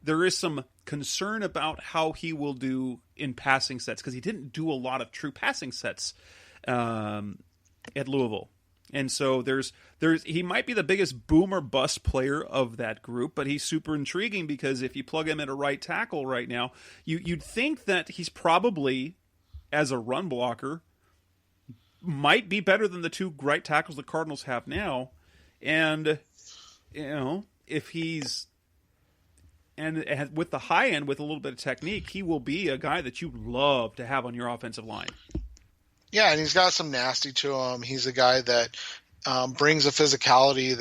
concern about how he will do in passing sets, because he didn't do a lot of true passing sets at Louisville. And so he might be the biggest boom or bust player of that group, but he's super intriguing because if you plug him at a right tackle right now, you'd think that he's probably, as a run blocker, might be better than the 2 right tackles the Cardinals have now. And, if he's, and with the high end, with a little bit of technique, he will be a guy that you love to have on your offensive line. Yeah, and he's got some nasty to him. He's a guy that brings a physicality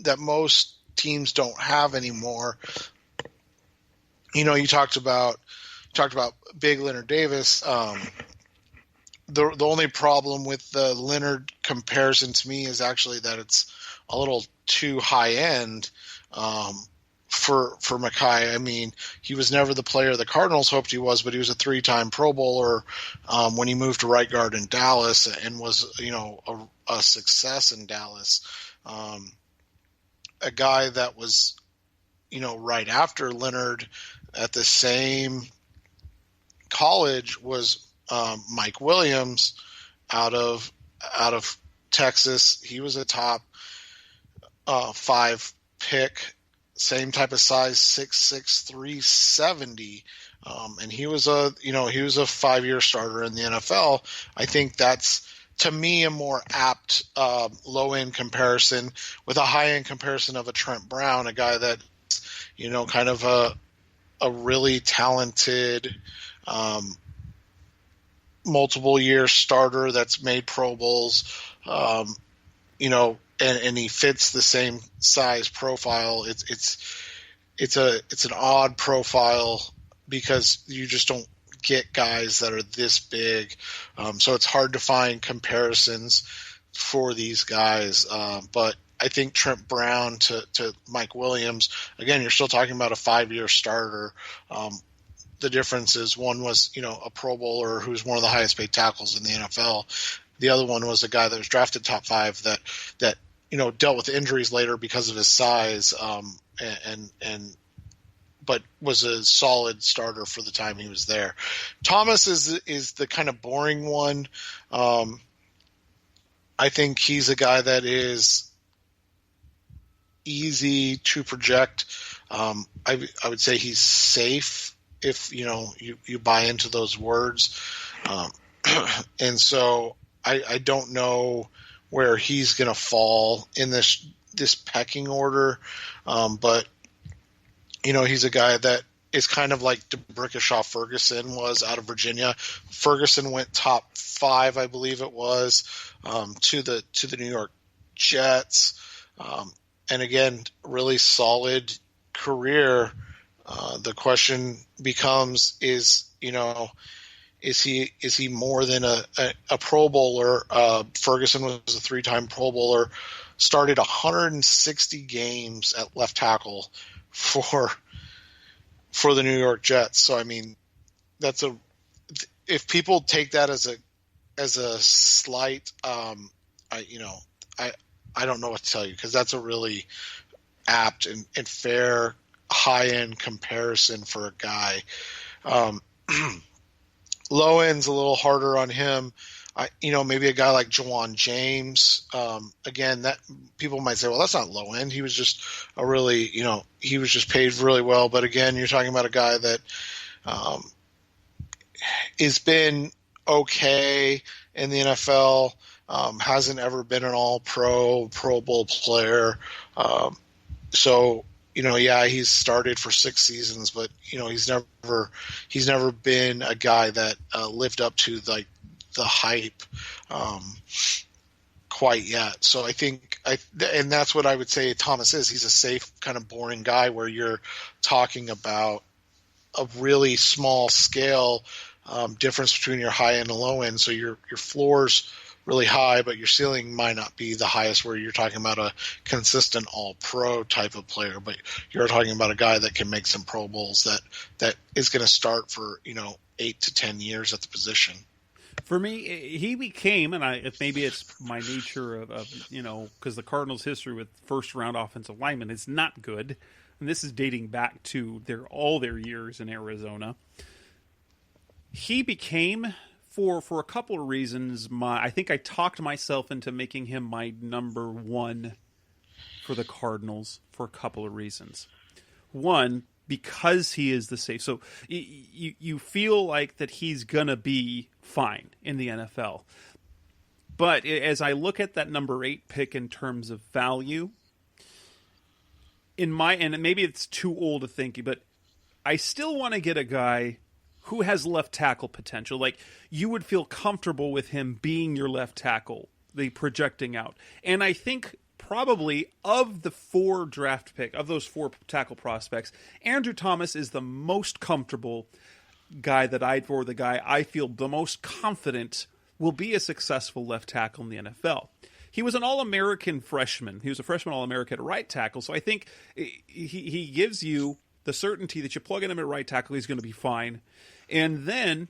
that most teams don't have anymore. You talked about big Leonard Davis. The only problem with the Leonard comparison to me is actually that it's a little too high end for Mekhi. I mean, he was never the player the Cardinals hoped he was, but he was a 3-time Pro Bowler when he moved to right guard in Dallas and was a success in Dallas. A guy that was right after Leonard at the same college was Mike Williams out of Texas. He was a top 5 pick, same type of size, 6'6", 370, and he was a 5-year starter in the NFL. I think that's, to me, a more apt low end comparison with a high end comparison of a Trent Brown, a guy that kind of a really talented multiple year starter that's made Pro Bowls, and he fits the same size profile. It's an odd profile because you just don't get guys that are this big. So it's hard to find comparisons for these guys. But I think Trent Brown to Mike Williams, again, you're still talking about a 5-year starter. The difference is one was, a Pro Bowler who's one of the highest paid tackles in the NFL. The other one was a guy that was drafted top 5 that dealt with injuries later because of his size, but was a solid starter for the time he was there. Thomas is the kind of boring one. I think he's a guy that is easy to project. I would say he's safe if you buy into those words, and so I don't know where he's going to fall in this pecking order, but he's a guy that is kind of like DeBrickashaw Ferguson was out of Virginia. Ferguson went top 5, I believe it was, to the New York Jets, and again, really solid career. The question becomes: is he more than a Pro Bowler? Ferguson was a 3-time Pro Bowler. started 160 games at left tackle for the New York Jets. So I mean, if people take that as a slight, I don't know what to tell you, because that's a really apt and fair high-end comparison for a guy. Low end's a little harder on him. Maybe a guy like Jawan James. Again, that people might say, well, that's not low end. He was just he was just paid really well. But again, you're talking about a guy that has been okay in the NFL. Hasn't ever been an All-Pro, Pro Bowl player. He's started for 6 seasons, but he's never been a guy that lived up to like the hype quite yet. So I think and that's what I would say Thomas is. He's a safe, kind of boring guy where you're talking about a really small scale difference between your high end and low end. So your floor's really high, but your ceiling might not be the highest, where you're talking about a consistent all-pro type of player, but you're talking about a guy that can make some Pro Bowls that is going to start for 8 to 10 years at the position. For me, he became, and maybe it's my nature of because the Cardinals' history with first-round offensive linemen is not good, and this is dating back to all their years in Arizona. He became, for a couple of reasons, I think I talked myself into making him my number one for the Cardinals for a couple of reasons. One, because he is the safe. So you feel like that he's going to be fine in the NFL. But as I look at that number 8 pick in terms of value, and maybe it's too old to think, but I still want to get a guy who has left tackle potential. Like, you would feel comfortable with him being your left tackle, the projecting out. And I think probably of those 4 tackle prospects, Andrew Thomas is the most comfortable guy the guy I feel the most confident will be a successful left tackle in the NFL. He was an All-American freshman. He was a freshman All-American at right tackle. So I think he gives you the certainty that you plug in him at right tackle, he's going to be fine. And then,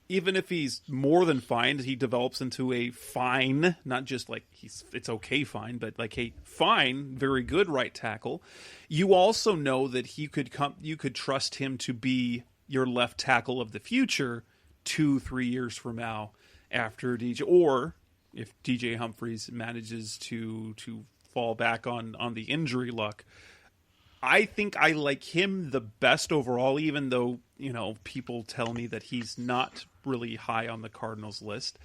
even if he's more than fine, he develops into a fine, not just like it's okay fine, but like a fine, very good right tackle. You also know that you could trust him to be your left tackle of the future 2-3 years from now, after DJ, or if DJ Humphries manages to fall back on the injury luck. I think I like him the best overall, even though, people tell me that he's not really high on the Cardinals list.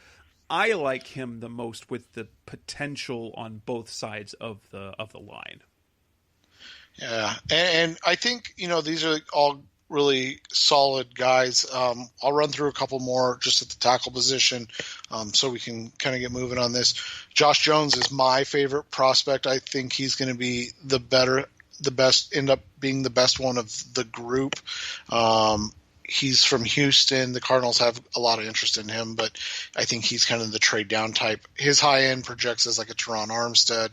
I like him the most with the potential on both sides of the line. Yeah, and I think, these are all really solid guys. I'll run through a couple more just at the tackle position, so we can kind of get moving on this. Josh Jones is my favorite prospect. I think he's going to be the best, end up being the best one of the group. He's from Houston. The Cardinals have a lot of interest in him, but I think he's kind of the trade down type. His high end projects as like a Teron Armstead.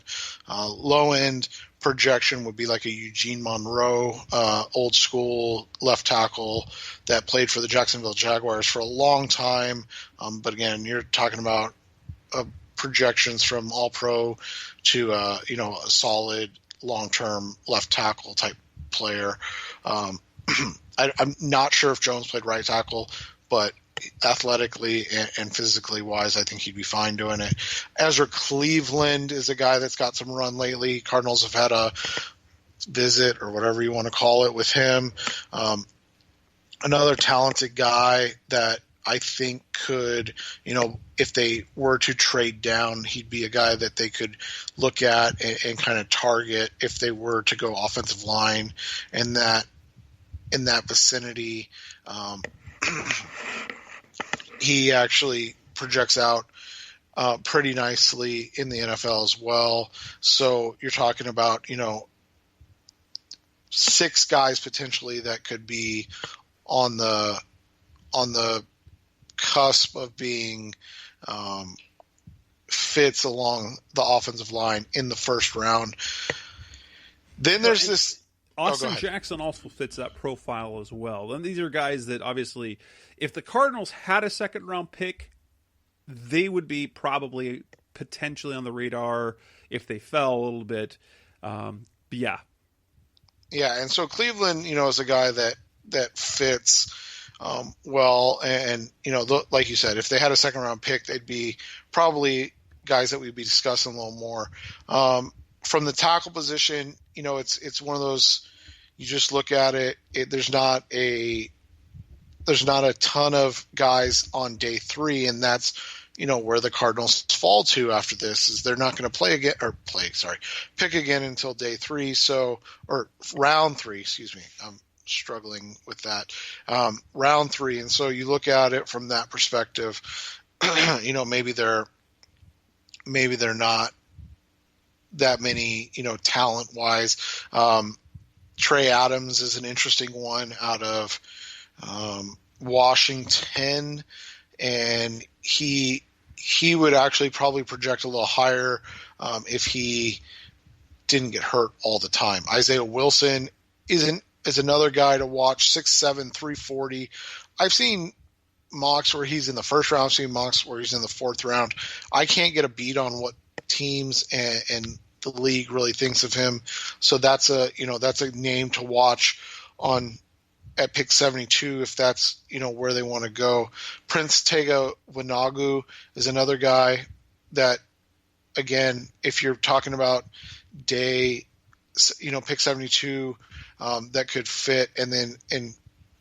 Low end projection would be like a Eugene Monroe, old school left tackle that played for the Jacksonville Jaguars for a long time. But again, you're talking about projections from all pro to, a solid long-term left tackle type player. I'm not sure if Jones played right tackle, but athletically and physically wise, I think he'd be fine doing it. Ezra Cleveland is a guy that's got some run lately. Cardinals have had a visit, or whatever you want to call it, with him. Another talented guy that I think could, if they were to trade down, he'd be a guy that they could look at and kind of target if they were to go offensive line in that vicinity. He actually projects out pretty nicely in the NFL as well. So you're talking about, 6 guys potentially that could be on the cusp of being fits along the offensive line in the first round. Then there's this. Austin Jackson also fits that profile as well. And these are guys that obviously, if the Cardinals had a second-round pick, they would be probably potentially on the radar if they fell a little bit. But yeah. Yeah, and so Cleveland, is a guy that fits well. And, like you said, if they had a second-round pick, they'd be probably guys that we'd be discussing a little more. From the tackle position, it's one of those, you just look at it, there's not a ton of guys on day 3, and that's, where the Cardinals fall to after this is they're not going to pick again until day 3. Or round 3, excuse me. I'm struggling with that. Round 3. And so you look at it from that perspective, maybe they're not that many, talent wise. Trey Adams is an interesting one out of Washington, and he would actually probably project a little higher if he didn't get hurt all the time. Isaiah Wilson is another guy to watch, 6'7", 340. I've seen mocks where he's in the first round. I've seen mocks where he's in the 4th round. I can't get a beat on what teams and the league really thinks of him. So that's a name to watch at pick 72 if that's, where they want to go. Prince Tega Wanagu is another guy that, again, if you're talking about pick 72, that could fit. And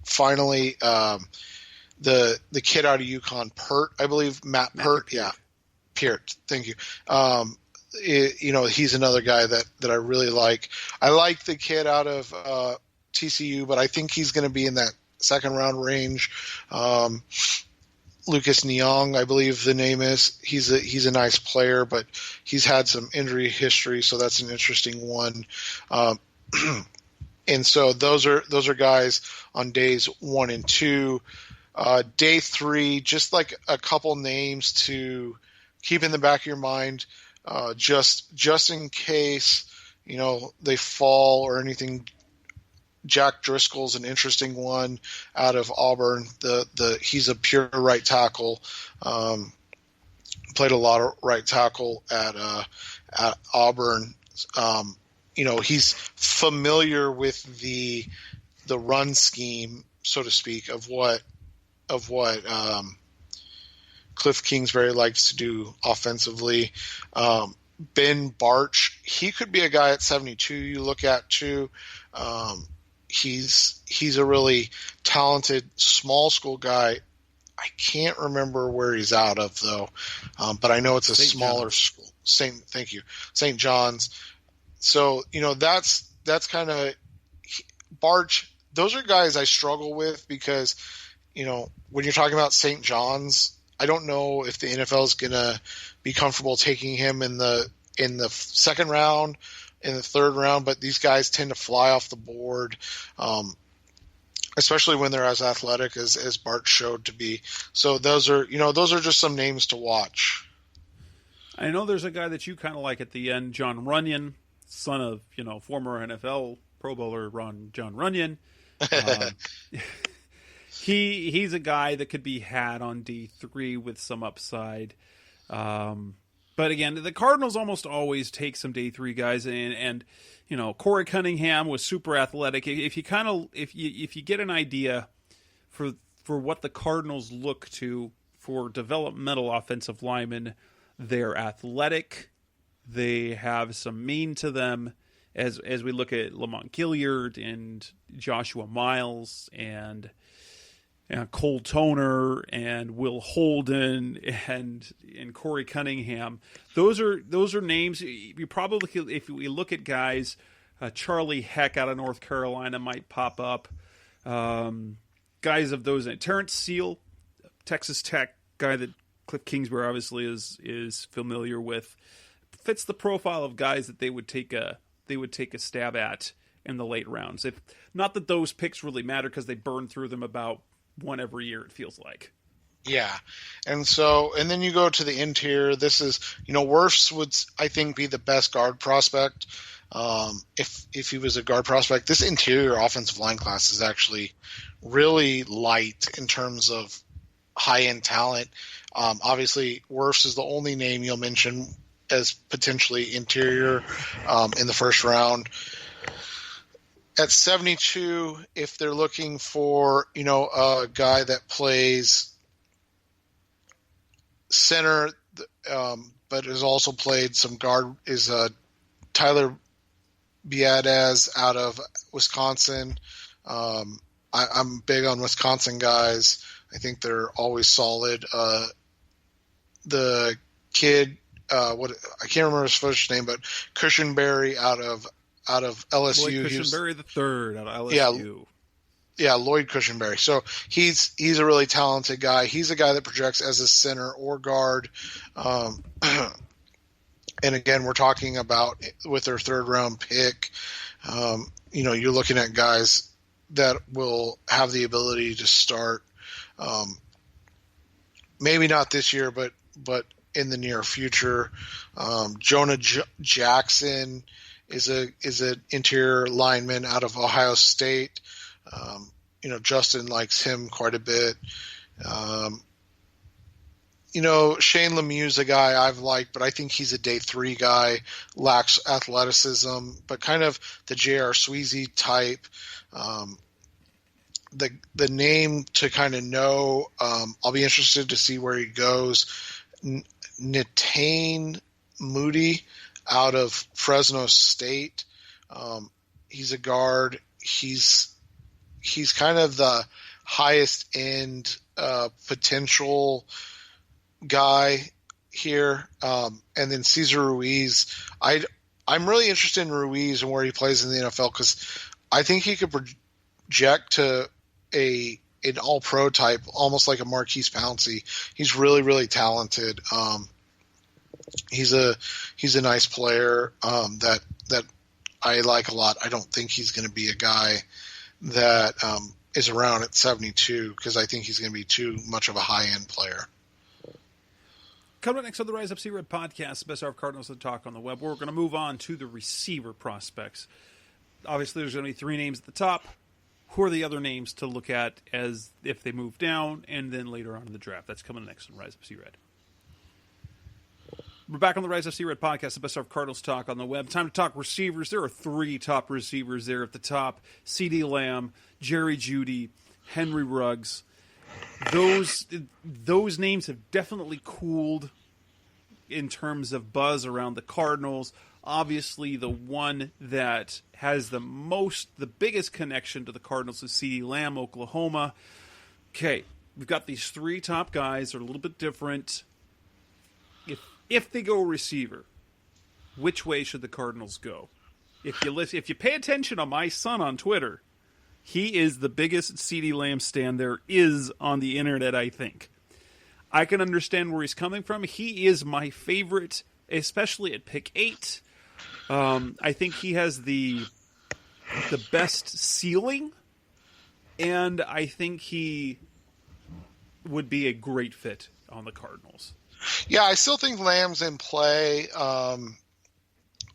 finally, the kid out of UConn, Matt Pert. Yeah. Peart. Thank you. He's another guy that I really like. I like the kid out of TCU, but I think he's going to be in that second round range. Lucas Nyong, I believe the name is. He's a nice player, but he's had some injury history, so that's an interesting one. And so those are guys on days 1 and 2. Day 3, just like a couple names to keep in the back of your mind, just in case, they fall or anything. Jack Driscoll's an interesting one out of Auburn. He's a pure right tackle. Played a lot of right tackle at Auburn. He's familiar with the run scheme, so to speak, of what Cliff Kingsbury likes to do offensively. Ben Barch, he could be a guy at 72 you look at too. He's a really talented small school guy. I can't remember where he's out of though, but I know it's a smaller school. Thank you, St. John's. So that's kind of Barch. Those are guys I struggle with because when you're talking about St. John's, I don't know if the NFL is gonna be comfortable taking him in the second round, in the 3rd round, but these guys tend to fly off the board, especially when they're as athletic as Bart showed to be. So those are just some names to watch. I know there's a guy that you kind of like at the end, John Runyon, son of former NFL Pro Bowler John Runyon. He's a guy that could be had on D3 with some upside. But again, the Cardinals almost always take some day 3 guys, and Corey Cunningham was super athletic. If you get an idea for what the Cardinals look to for developmental offensive linemen, they're athletic, they have some mean to them. As we look at Lamont Gilliard and Joshua Miles and Cole Toner and Will Holden and Corey Cunningham, those are names you probably, if we look at guys, Charlie Heck out of North Carolina might pop up. Guys of those, Terrence Seal, Texas Tech guy that Cliff Kingsbury obviously is familiar with, fits the profile of guys that they would take a stab at in the late rounds. Not that those picks really matter because they burn through them about one every year, it feels like. Yeah. And then you go to the interior. This is, Wirfs would, I think, be the best guard prospect. If he was a guard prospect, this interior offensive line class is actually really light in terms of high-end talent. Obviously, Wirfs is the only name you'll mention as potentially interior in the first round. At 72, if they're looking for, a guy that plays center, but has also played some guard, is Tyler Biadasz out of Wisconsin. I'm big on Wisconsin guys. I think they're always solid. The kid, I can't remember his first name, but Cushenberry out of LSU. Lloyd Cushenberry the third out of LSU. Yeah, Lloyd Cushenberry. So he's a really talented guy. He's a guy that projects as a center or guard. And again, we're talking about with their third round pick. You're looking at guys that will have the ability to start. Maybe not this year, but in the near future. Jonah Jackson is an interior lineman out of Ohio State. Justin likes him quite a bit. Shane Lemieux's a guy I've liked, but I think he's a day 3 guy, lacks athleticism, but kind of the J.R. Sweezy type. The name to kind of know, I'll be interested to see where he goes. Netane Moody out of Fresno State. He's a guard. He's kind of the highest end potential guy here. And then Cesar Ruiz. I'm really interested in Ruiz and where he plays in the NFL because I think he could project to an all-pro type, almost like a Marquise Pouncey. He's really, really talented. He's a nice player that I like a lot. I don't think he's going to be a guy that is around at 72 because I think he's going to be too much of a high-end player. Coming up next on the Rise Up See Red podcast, the best hour of Cardinals to talk on the web. We're going to move on to the receiver prospects. Obviously, there's going to be 3 names at the top. Who are the other names to look at as if they move down and then later on in the draft? That's coming next on Rise Up See Red. We're back on the Rise Up See Red podcast, the best of Cardinals talk on the web. Time to talk receivers. There are 3 top receivers there at the top. CeeDee Lamb, Jerry Jeudy, Henry Ruggs. Those names have definitely cooled in terms of buzz around the Cardinals. Obviously, the one that has the biggest connection to the Cardinals is CeeDee Lamb, Oklahoma. Okay, we've got these 3 top guys. They're a little bit different. If they go receiver, which way should the Cardinals go? If you pay attention on my son on Twitter, he is the biggest CeeDee Lamb stan there is on the internet, I think. I can understand where he's coming from. He is my favorite, especially at pick 8. I think he has the best ceiling, and I think he would be a great fit on the Cardinals. Yeah, I still think Lamb's in play.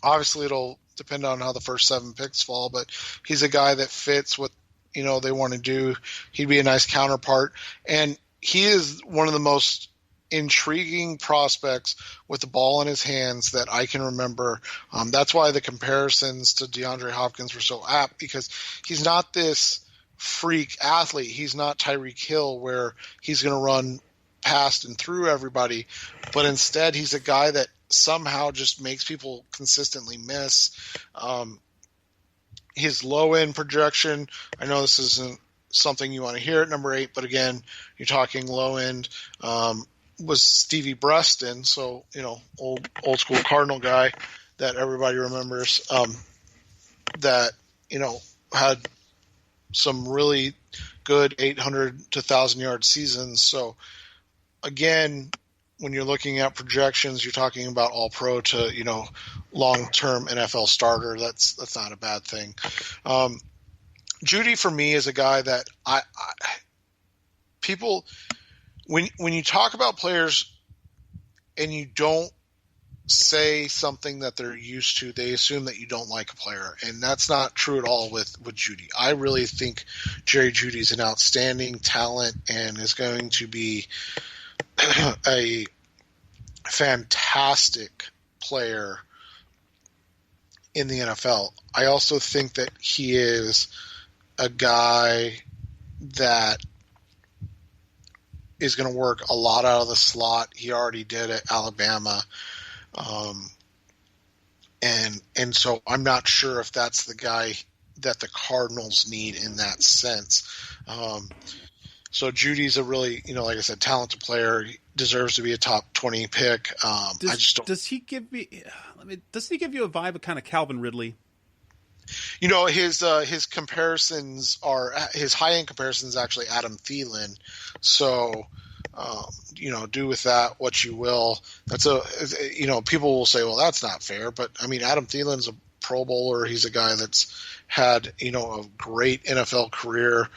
Obviously, it'll depend on how the first 7 picks fall, but he's a guy that fits what they want to do. He'd be a nice counterpart, and he is one of the most intriguing prospects with the ball in his hands that I can remember. That's why the comparisons to DeAndre Hopkins were so apt, because he's not this freak athlete. He's not Tyreek Hill where he's going to run past and through everybody, but instead he's a guy that somehow just makes people consistently miss. His low end projection, I know this isn't something you want to hear at number 8, but again, you're talking low end, was Stevie Breston. So, old school Cardinal guy that everybody remembers, that, had some really good 800 to 1,000 yard seasons. So again, when you're looking at projections, you're talking about all pro to, long-term NFL starter. That's not a bad thing. Jeudy for me is a guy that people, when you talk about players and you don't say something that they're used to, they assume that you don't like a player, and that's not true at all with Jeudy. I really think Jerry Jeudy's an outstanding talent and is going to be a fantastic player in the NFL. I also think that he is a guy that is going to work a lot out of the slot. He already did at Alabama. And so I'm not sure if that's the guy that the Cardinals need in that sense. So Judy's a really, like I said, talented player. He deserves to be a top 20 pick. I just don't. Does he give you a vibe of kind of Calvin Ridley? His comparisons are his high end comparisons actually Adam Thielen. So, do with that what you will. That's people will say, well, that's not fair. But I mean, Adam Thielen's a Pro Bowler. He's a guy that's had, a great NFL career.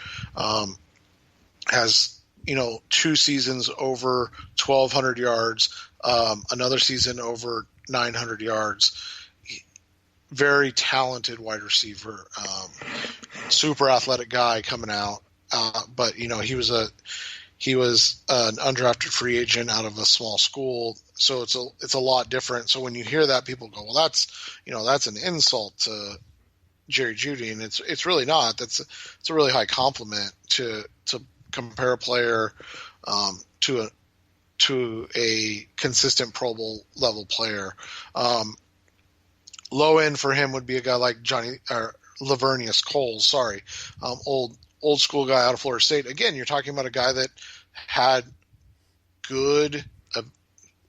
Has, 2 seasons over 1,200 yards, another season over 900 yards. Very talented wide receiver, super athletic guy coming out. But he was an undrafted free agent out of a small school, so it's a lot different. So when you hear that, people go, well, that's an insult to Jerry Jeudy, and it's really not. It's a really high compliment to compare a player to a consistent Pro Bowl level player. Low end for him would be a guy like Lavernius Coles. Old school guy out of Florida State. Again, you're talking about a guy that had good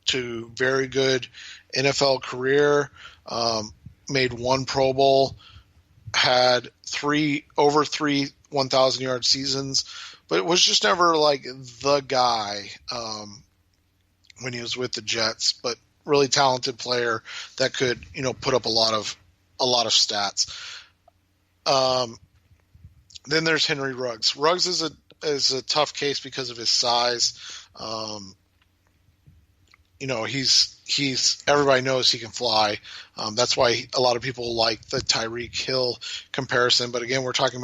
to very good NFL career, made 1 Pro Bowl, had 3 1,000-yard seasons, but it was just never like the guy when he was with the Jets. But really talented player that could put up a lot of stats. Then there's Henry Ruggs. Ruggs is a tough case because of his size. He's everybody knows he can fly. That's why a lot of people like the Tyreek Hill comparison. But again, if you're talking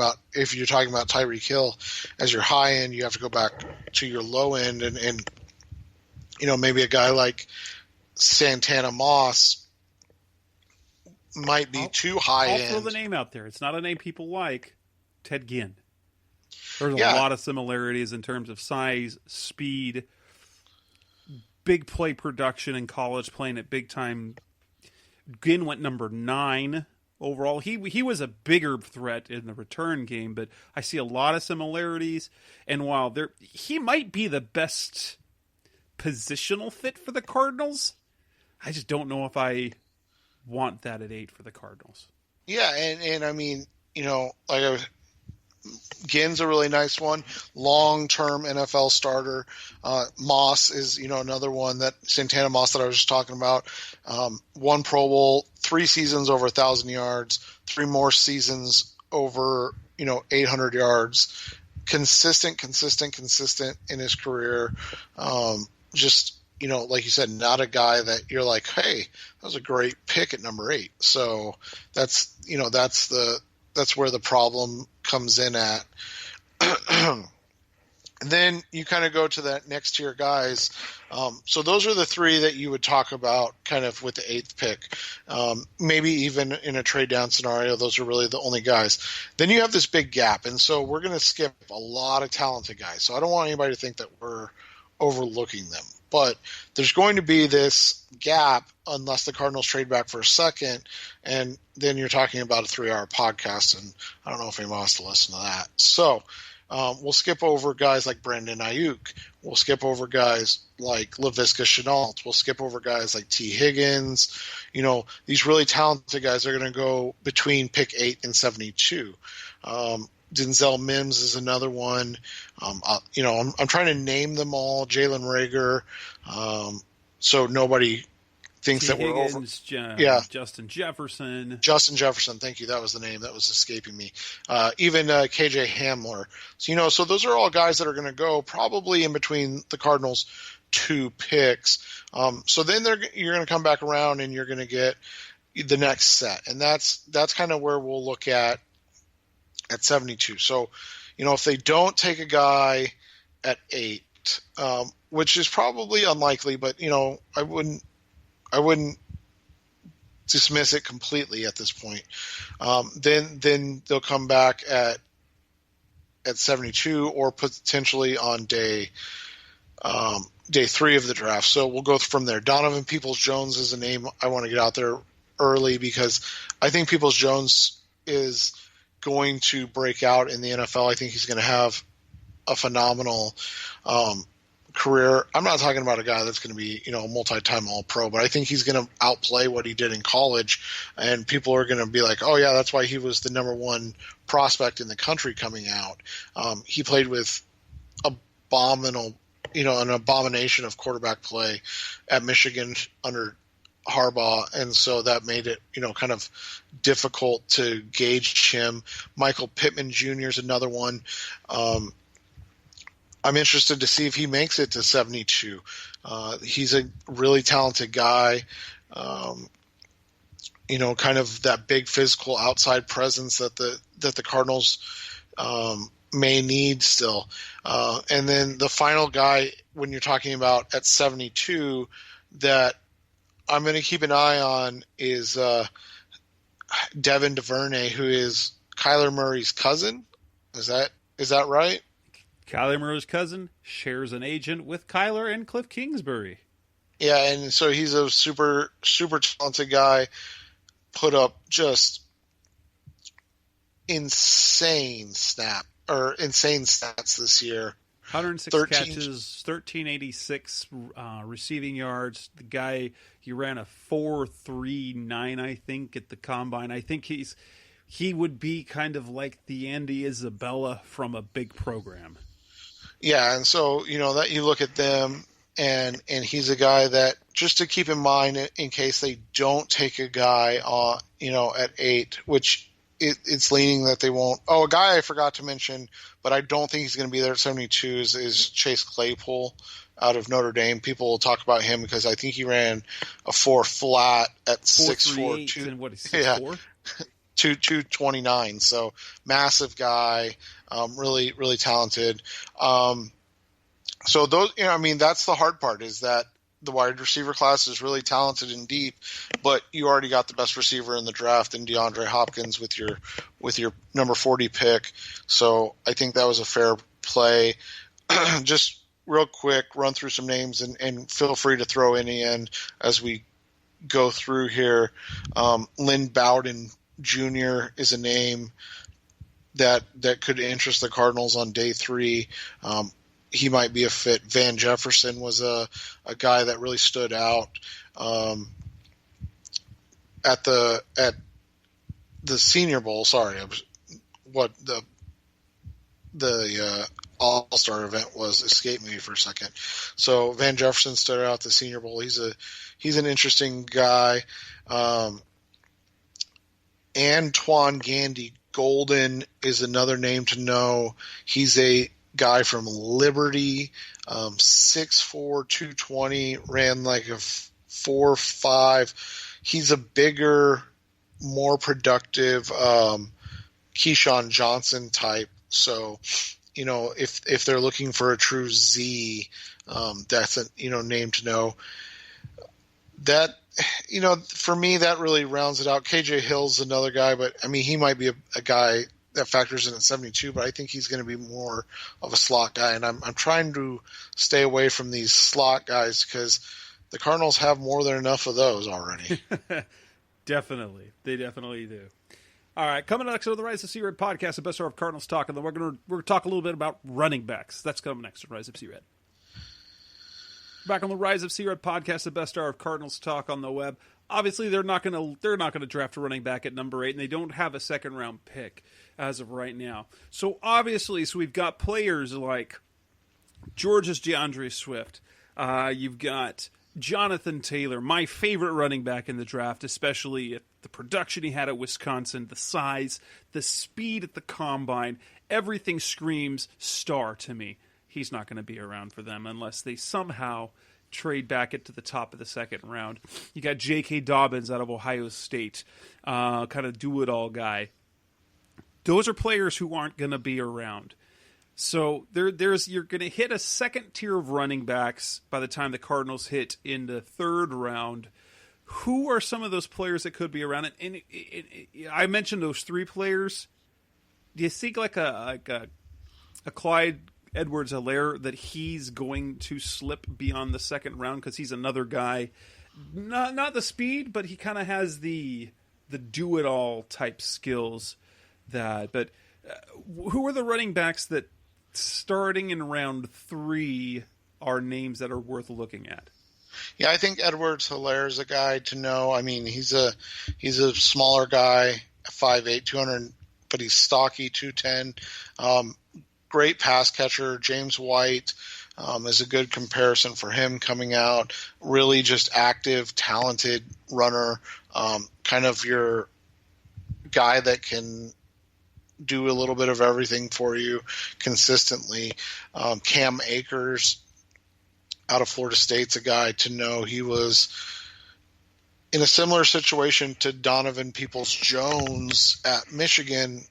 about Tyreek Hill as your high end, you have to go back to your low end, and maybe a guy like Santana Moss might be too high end. I'll throw the name out there. It's not a name people like. Ted Ginn. There's a lot of similarities in terms of size, speed, big play production in college, playing at big time. Ginn went number 9 overall. He was a bigger threat in the return game, but I see a lot of similarities. And while he might be the best positional fit for the Cardinals, I just don't know if I want that at 8 for the Cardinals. Yeah, and I mean, Ginn's a really nice one, long-term NFL starter. Moss is, another one that Santana Moss that I was just talking about. 1 Pro Bowl, 3 seasons over 1,000 yards, 3 more seasons over, 800 yards. Consistent in his career. Just, like you said, not a guy that you're like, hey, that was a great pick at number 8. So that's where the problem comes in at. Then you kind of go to that next tier guys. So those are the 3 that you would talk about kind of with the 8th pick. Maybe even in a trade down scenario, those are really the only guys. Then you have this big gap. And so we're going to skip a lot of talented guys. So I don't want anybody to think that we're overlooking them. But there's going to be this gap unless the Cardinals trade back for a second, and then you're talking about a 3-hour podcast, and I don't know if anyone wants to listen to that. So we'll skip over guys like Brandon Ayuk. We'll skip over guys like Laviska Shenault. We'll skip over guys like T. Higgins. These really talented guys are going to go between pick 8 and 72. Denzel Mims is another one. I'm trying to name them all. Jalen Reagor. So nobody thinks that we're over. Justin Jefferson. Justin Jefferson, thank you. That was the name that was escaping me. Even KJ Hamler. So, so those are all guys that are going to go probably in between the Cardinals' 2 picks. So then you're going to come back around and you're going to get the next set. And that's kind of where we'll look at 72. So, if they don't take a guy at 8, which is probably unlikely, but, I wouldn't dismiss it completely at this point. Then they'll come back at 72 or potentially on day 3 of the draft. So we'll go from there. Donovan Peoples-Jones is a name I want to get out there early because I think Peoples-Jones is going to break out in the NFL. I think he's going to have a phenomenal career. I'm not talking about a guy that's going to be, a multi-time All-Pro, but I think he's going to outplay what he did in college, and people are going to be like, oh yeah, that's why he was the number 1 prospect in the country coming out. He played with an abomination of quarterback play at Michigan under Harbaugh, and so that made it, kind of difficult to gauge him. Michael Pittman Jr. is another one. I'm interested to see if he makes it to 72. He's a really talented guy. Kind of that big physical outside presence that the Cardinals may need still. And then the final guy, when you're talking about at 72, that I'm going to keep an eye on is Devin DuVernay, who is Kyler Murray's cousin. Is that right? Kyler Murray's cousin shares an agent with Kyler and Cliff Kingsbury. Yeah, and so he's a super, super talented guy. Put up just insane stats this year. 106 catches, 1386 receiving yards. The guy, he ran a 4.39, I think, at the combine. I think he would be kind of like the Andy Isabella from a big program. Yeah, and so, that you look at them, and he's a guy that, just to keep in mind in case they don't take a guy at 8, which it's leaning that they won't. Oh, a guy I forgot to mention, but I don't think he's going to be there at 72 is Chase Claypool out of Notre Dame. People will talk about him because I think he ran a 4 flat at 6'4". And what is 6'4"? 229. So massive guy, really, really talented. So those, that's the hard part, is that the wide receiver class is really talented and deep, but you already got the best receiver in the draft in DeAndre Hopkins with your number 40 pick. So I think that was a fair play. Just real quick, run through some names and feel free to throw any in as we go through here. Lynn Bowden Jr. is a name that could interest the Cardinals on day 3. He might be a fit. Van Jefferson was a guy that really stood out at the Senior Bowl. Sorry, the All-Star event was escaped me for a second. So Van Jefferson stood out at the Senior Bowl. He's an interesting guy. Antoine Gandy Golden is another name to know. He's a guy from Liberty, 6'4", 220, ran like a 4.5. He's a bigger, more productive Keyshawn Johnson type. So, if they're looking for a true Z, that's a name to know. That, for me, that really rounds it out. KJ Hill's another guy, but he might be a guy that factors in at 72, but I think he's going to be more of a slot guy. And I'm trying to stay away from these slot guys because the Cardinals have more than enough of those already. Definitely. They definitely do. All right. Coming next on the Rise of C-Red podcast, the best of Cardinals talk. And then we're going to talk a little bit about running backs. That's coming next on Rise of C-Red. Back on the Rise of C-Red podcast, the best hour of Cardinals talk on the web. Obviously, they're not going to draft a running back at number 8, and they don't have a second-round pick as of right now. So we've got players like Georgia's DeAndre Swift. You've got Jonathan Taylor, my favorite running back in the draft, especially at the production he had at Wisconsin, the size, the speed at the combine, everything screams star to me. He's not going to be around for them unless they somehow trade back into the top of the second round. You got J.K. Dobbins out of Ohio State, kind of do-it-all guy. Those are players who aren't going to be around. So you're going to hit a second tier of running backs by the time the Cardinals hit in the third round. Who are some of those players that could be around? And I mentioned those three players. Do you think like a Clyde Edwards-Helaire that he's going to slip beyond the second round because he's another guy, not the speed, but he kind of has the do-it-all type skills but who are the running backs that starting in round 3 are names that are worth looking at? Yeah, I think Edwards-Helaire is a guy to know. I mean, he's a smaller guy, 5'8", 200, but he's stocky, 210. Great pass catcher. James White is a good comparison for him coming out. Really just active, talented runner. Kind of your guy that can do a little bit of everything for you consistently. Cam Akers out of Florida State's a guy to know. He was in a similar situation to Donovan Peoples-Jones at Michigan.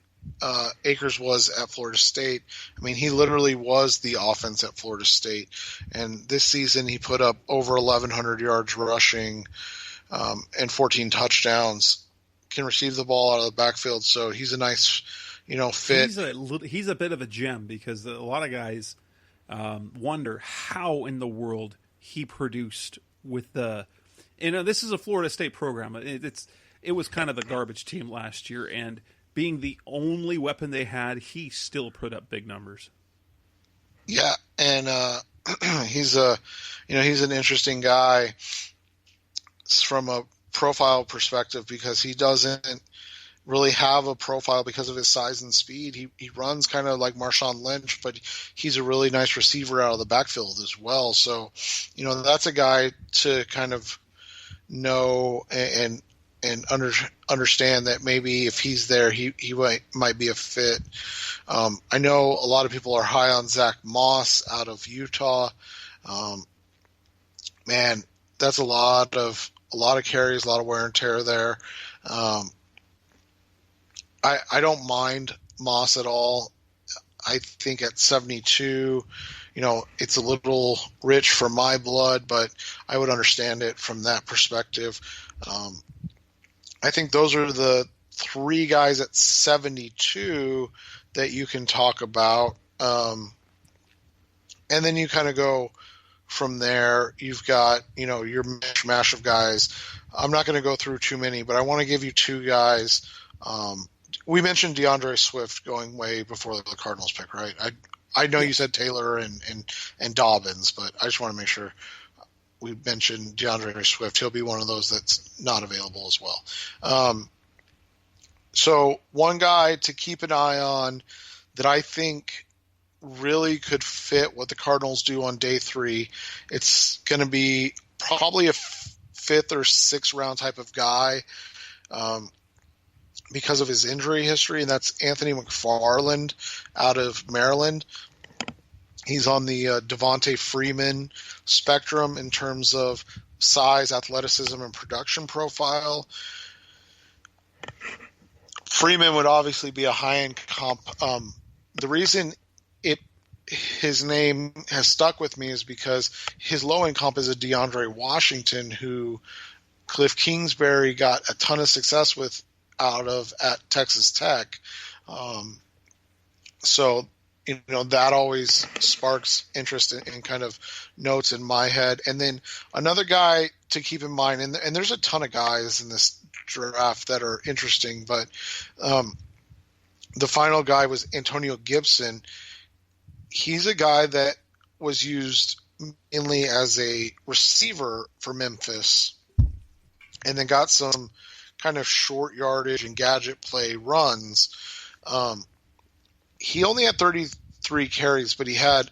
Akers was at Florida State. I mean, he literally was the offense at Florida State. And this season he put up over 1,100 yards rushing and 14 touchdowns. Can receive the ball out of the backfield, so he's a nice fit. He's a bit of a gem because a lot of guys wonder how in the world he produced with the. This is a Florida State program. It was kind of a garbage team last year, and being the only weapon they had, he still put up big numbers. Yeah, and he's an interesting guy from a profile perspective because he doesn't really have a profile because of his size and speed. He runs kind of like Marshawn Lynch, but he's a really nice receiver out of the backfield as well. So, that's a guy to kind of know and understand that maybe if he's there, he might be a fit. I know a lot of people are high on Zach Moss out of Utah. Man, that's a lot of carries, a lot of wear and tear there. I don't mind Moss at all. I think at 72, it's a little rich for my blood, but I would understand it from that perspective. I think those are the three guys at 72 that you can talk about. And then you kind of go from there. You've got, your mishmash of guys. I'm not going to go through too many, but I want to give you two guys. We mentioned DeAndre Swift going way before the Cardinals pick, right? I know you said Taylor and Dobbins, but I just want to make sure we mentioned DeAndre Swift. He'll be one of those that's not available as well. So one guy to keep an eye on that I think really could fit what the Cardinals do on day 3. It's going to be probably a 5th or 6th round type of guy because of his injury history, and that's Anthony McFarland out of Maryland. He's on the Devontae Freeman spectrum in terms of size, athleticism, and production profile. Freeman would obviously be a high-end comp. The reason his name has stuck with me is because his low-end comp is a DeAndre Washington, who Cliff Kingsbury got a ton of success with at Texas Tech. So that always sparks interest in kind of notes in my head. And then another guy to keep in mind, and there's a ton of guys in this draft that are interesting, but the final guy was Antonio Gibson. He's a guy that was used mainly as a receiver for Memphis and then got some kind of short yardage and gadget play runs. He only had 33 carries, but he had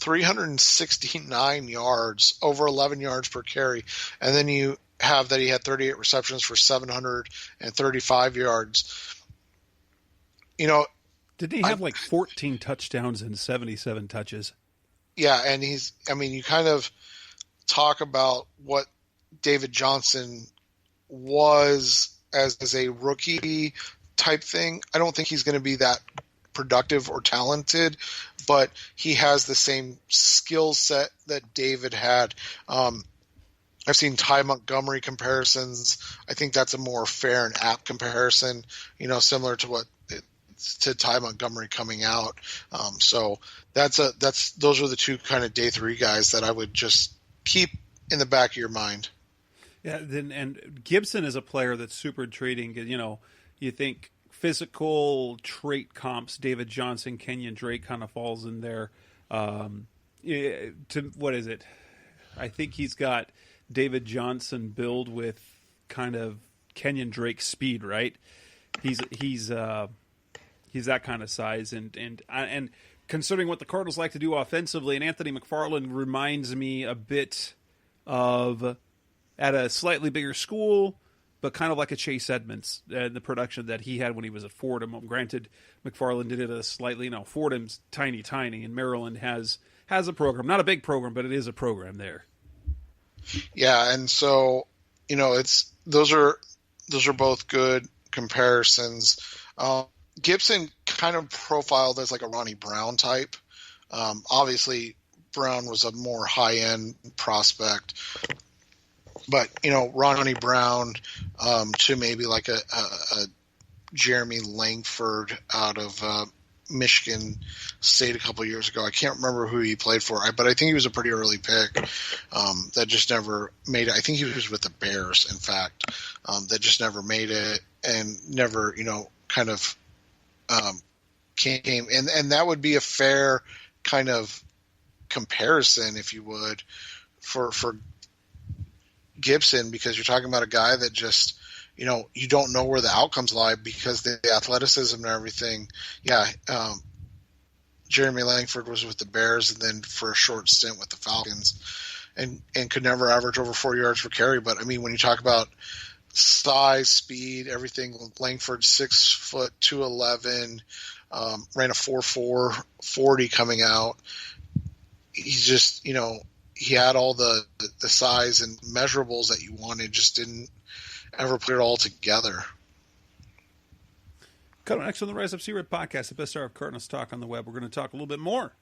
369 yards, over 11 yards per carry. And then you have that he had 38 receptions for 735 yards. Didn't he have like 14 touchdowns and 77 touches? Yeah, and you kind of talk about what David Johnson was as a rookie type thing. I don't think he's going to be that productive or talented, but he has the same skill set that David had. I've seen Ty Montgomery comparisons. I think that's a more fair and apt comparison, similar to to Ty Montgomery coming out. So those are the two kind of day three guys that I would just keep in the back of your mind. Yeah, and Gibson is a player that's super intriguing. You think physical trait comps, David Johnson, Kenyon Drake kind of falls in there. What is it? I think he's got David Johnson build with kind of Kenyon Drake speed, right? He's that kind of size, and considering what the Cardinals like to do offensively, and Anthony McFarland reminds me a bit of, at a slightly bigger school, but kind of like a Chase Edmonds, the production that he had when he was at Fordham. Granted, McFarland did it at a slightly, Fordham's tiny, and Maryland has a program, not a big program, but it is a program there. Yeah, and so those are both good comparisons. Gibson kind of profiled as like a Ronnie Brown type. Obviously, Brown was a more high-end prospect, but Ronnie Brown to maybe like a Jeremy Langford out of Michigan State a couple years ago. I can't remember who he played for, but I think he was a pretty early pick that just never made it. I think he was with the Bears, in fact, that just never made it and never, kind of came. And that would be a fair kind of comparison, if you would, for Gibson, because you're talking about a guy that just, you don't know where the outcomes lie because the athleticism and everything. Yeah. Jeremy Langford was with the Bears and then for a short stint with the Falcons and could never average over 4 yards per carry. But I mean, when you talk about size, speed, everything, Langford 6 foot 211, ran a 4.4 40 coming out. He's just, he had all the size and measurables that you wanted, just didn't ever put it all together. Coming next on the Rise Up C-Red podcast, the best hour of Cardinals talk on the web. We're going to talk a little bit more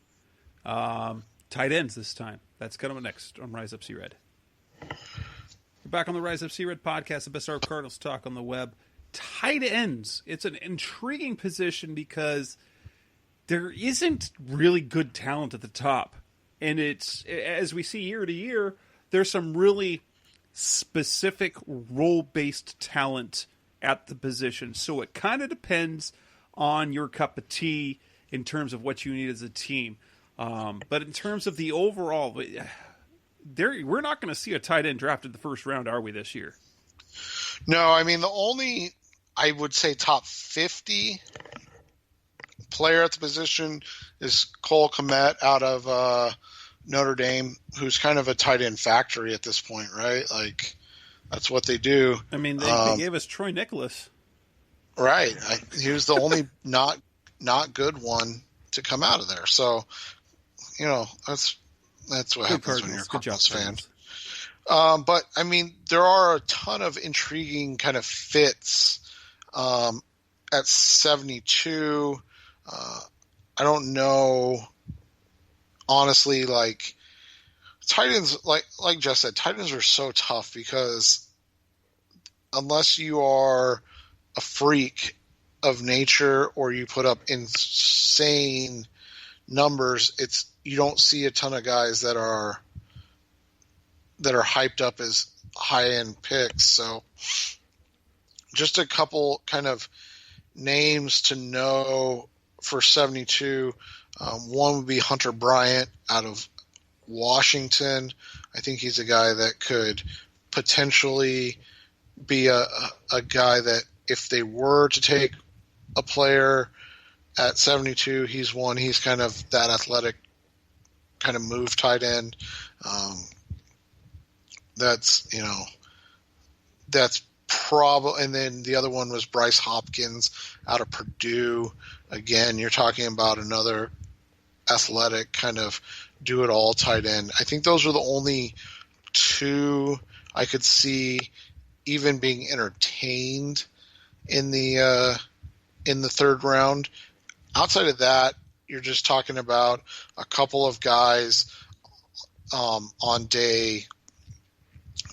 tight ends this time. That's coming up next on Rise Up C-Red. We're back on the Rise Up C-Red podcast, the best hour of Cardinals talk on the web. Tight ends. It's an intriguing position because there isn't really good talent at the top. And it's, as we see year to year, there's some really specific role-based talent at the position. So it kind of depends on your cup of tea in terms of what you need as a team. But in terms of the overall, we're not going to see a tight end drafted the first round, are we, this year? No, I mean, the only, I would say, top 50 player at the position is Cole Kmet out of Notre Dame, who's kind of a tight end factory at this point, right? Like, that's what they do. I mean, they gave us Troy Nicholas. Right. He was the only not good one to come out of there. So, that's what happens when you're a Cardinals fan. But, I mean, there are a ton of intriguing kind of fits at 72. I don't know, honestly, like, tight ends, like Jess said, tight ends are so tough because unless you are a freak of nature or you put up insane numbers, you don't see a ton of guys that are hyped up as high-end picks. So just a couple kind of names to know for 72. One would be Hunter Bryant out of Washington. I think he's a guy that could potentially be a guy that if they were to take a player at 72, he's one. He's kind of that athletic kind of move tight end. That's probably, and then the other one was Bryce Hopkins out of Purdue. Again, you're talking about another athletic kind of do-it-all tight end. I think those are the only two I could see even being entertained in the third round. Outside of that, you're just talking about a couple of guys on day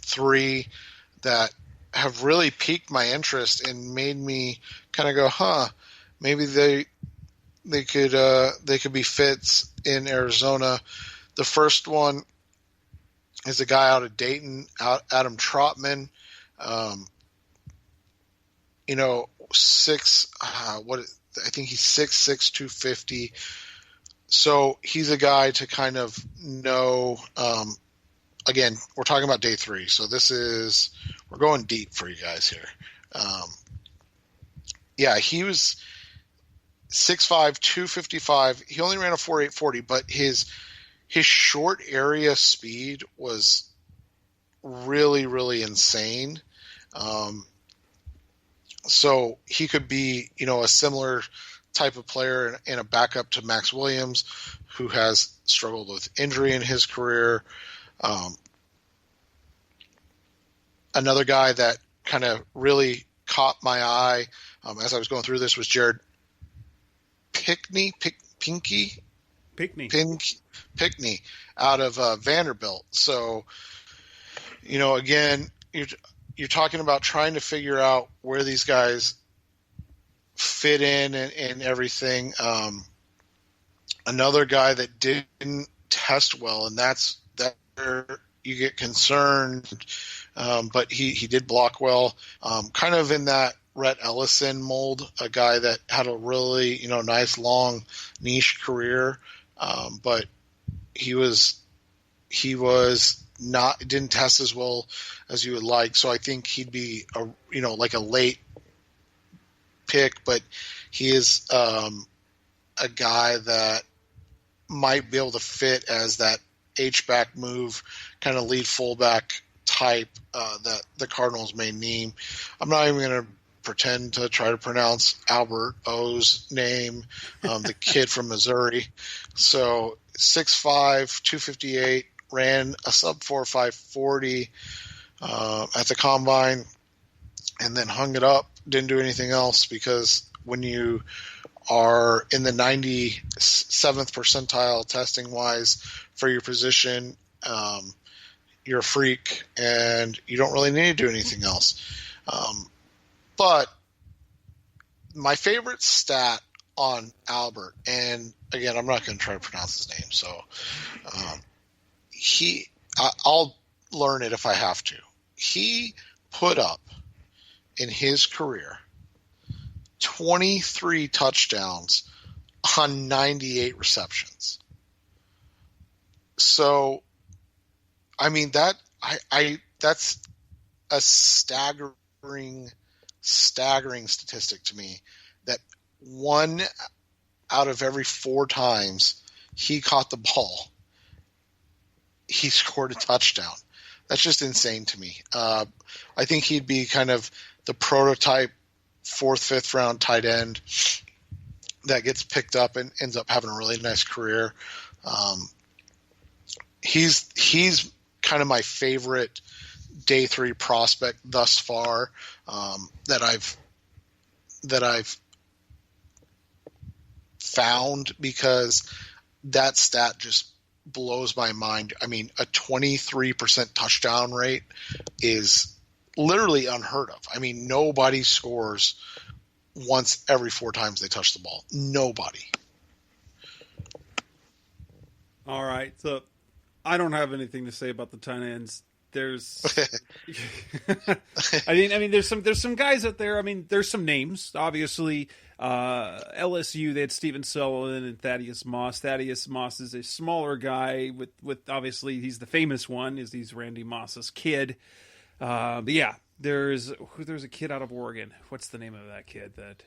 3 that have really piqued my interest and made me kind of go, maybe they could be fits in Arizona. The first one is a guy out of Dayton, Adam Trotman. I think he's 6'6", 250. So he's a guy to kind of know. Again, we're talking about day 3, so we're going deep for you guys here. He was 6'5", 255. He only ran a 4.840, but his short area speed was really, really insane. So he could be, a similar type of player and a backup to Max Williams, who has struggled with injury in his career. Another guy that kind of really caught my eye as I was going through this was Jared Pinkney out of Vanderbilt. So, again, you're talking about trying to figure out where these guys fit in and everything. Another guy that didn't test well, and that's where you get concerned, but he did block well, kind of in that Rhett Ellison mold, a guy that had a really, nice long niche career. But he didn't test as well as you would like. So I think he'd be like a late pick, but he is, a guy that might be able to fit as that H-back move, kind of lead fullback type, that the Cardinals may need. I'm not even going to pretend to try to pronounce Albert O's name, the kid from Missouri. So 6'5", 258, ran a sub 4.540 at the combine, and then hung it up. Didn't do anything else, because when you are in the 97th percentile testing wise for your position, you're a freak and you don't really need to do anything else. But my favorite stat on Albert, and again, I'm not going to try to pronounce his name, so I'll learn it if I have to. He put up in his career 23 touchdowns on 98 receptions. So, I mean, that's a staggering statistic to me, that 1 out of every 4 times he caught the ball, he scored a touchdown. That's just insane to me. I think he'd be kind of the prototype 4th, 5th round tight end that gets picked up and ends up having a really nice career. He's kind of my favorite day 3 prospect thus far, that I've found, because that stat just blows my mind. I mean, a 23% touchdown rate is literally unheard of. I mean, nobody scores once every 4 times they touch the ball. Nobody. All right, so I don't have anything to say about the tight ends. There's, I mean, there's some guys out there. I mean, there's some names. Obviously, LSU, they had Steven Sullivan and Thaddeus Moss. Thaddeus Moss is a smaller guy with obviously he's the famous one. He's Randy Moss's kid. But yeah, there's a kid out of Oregon. What's the name of that kid? That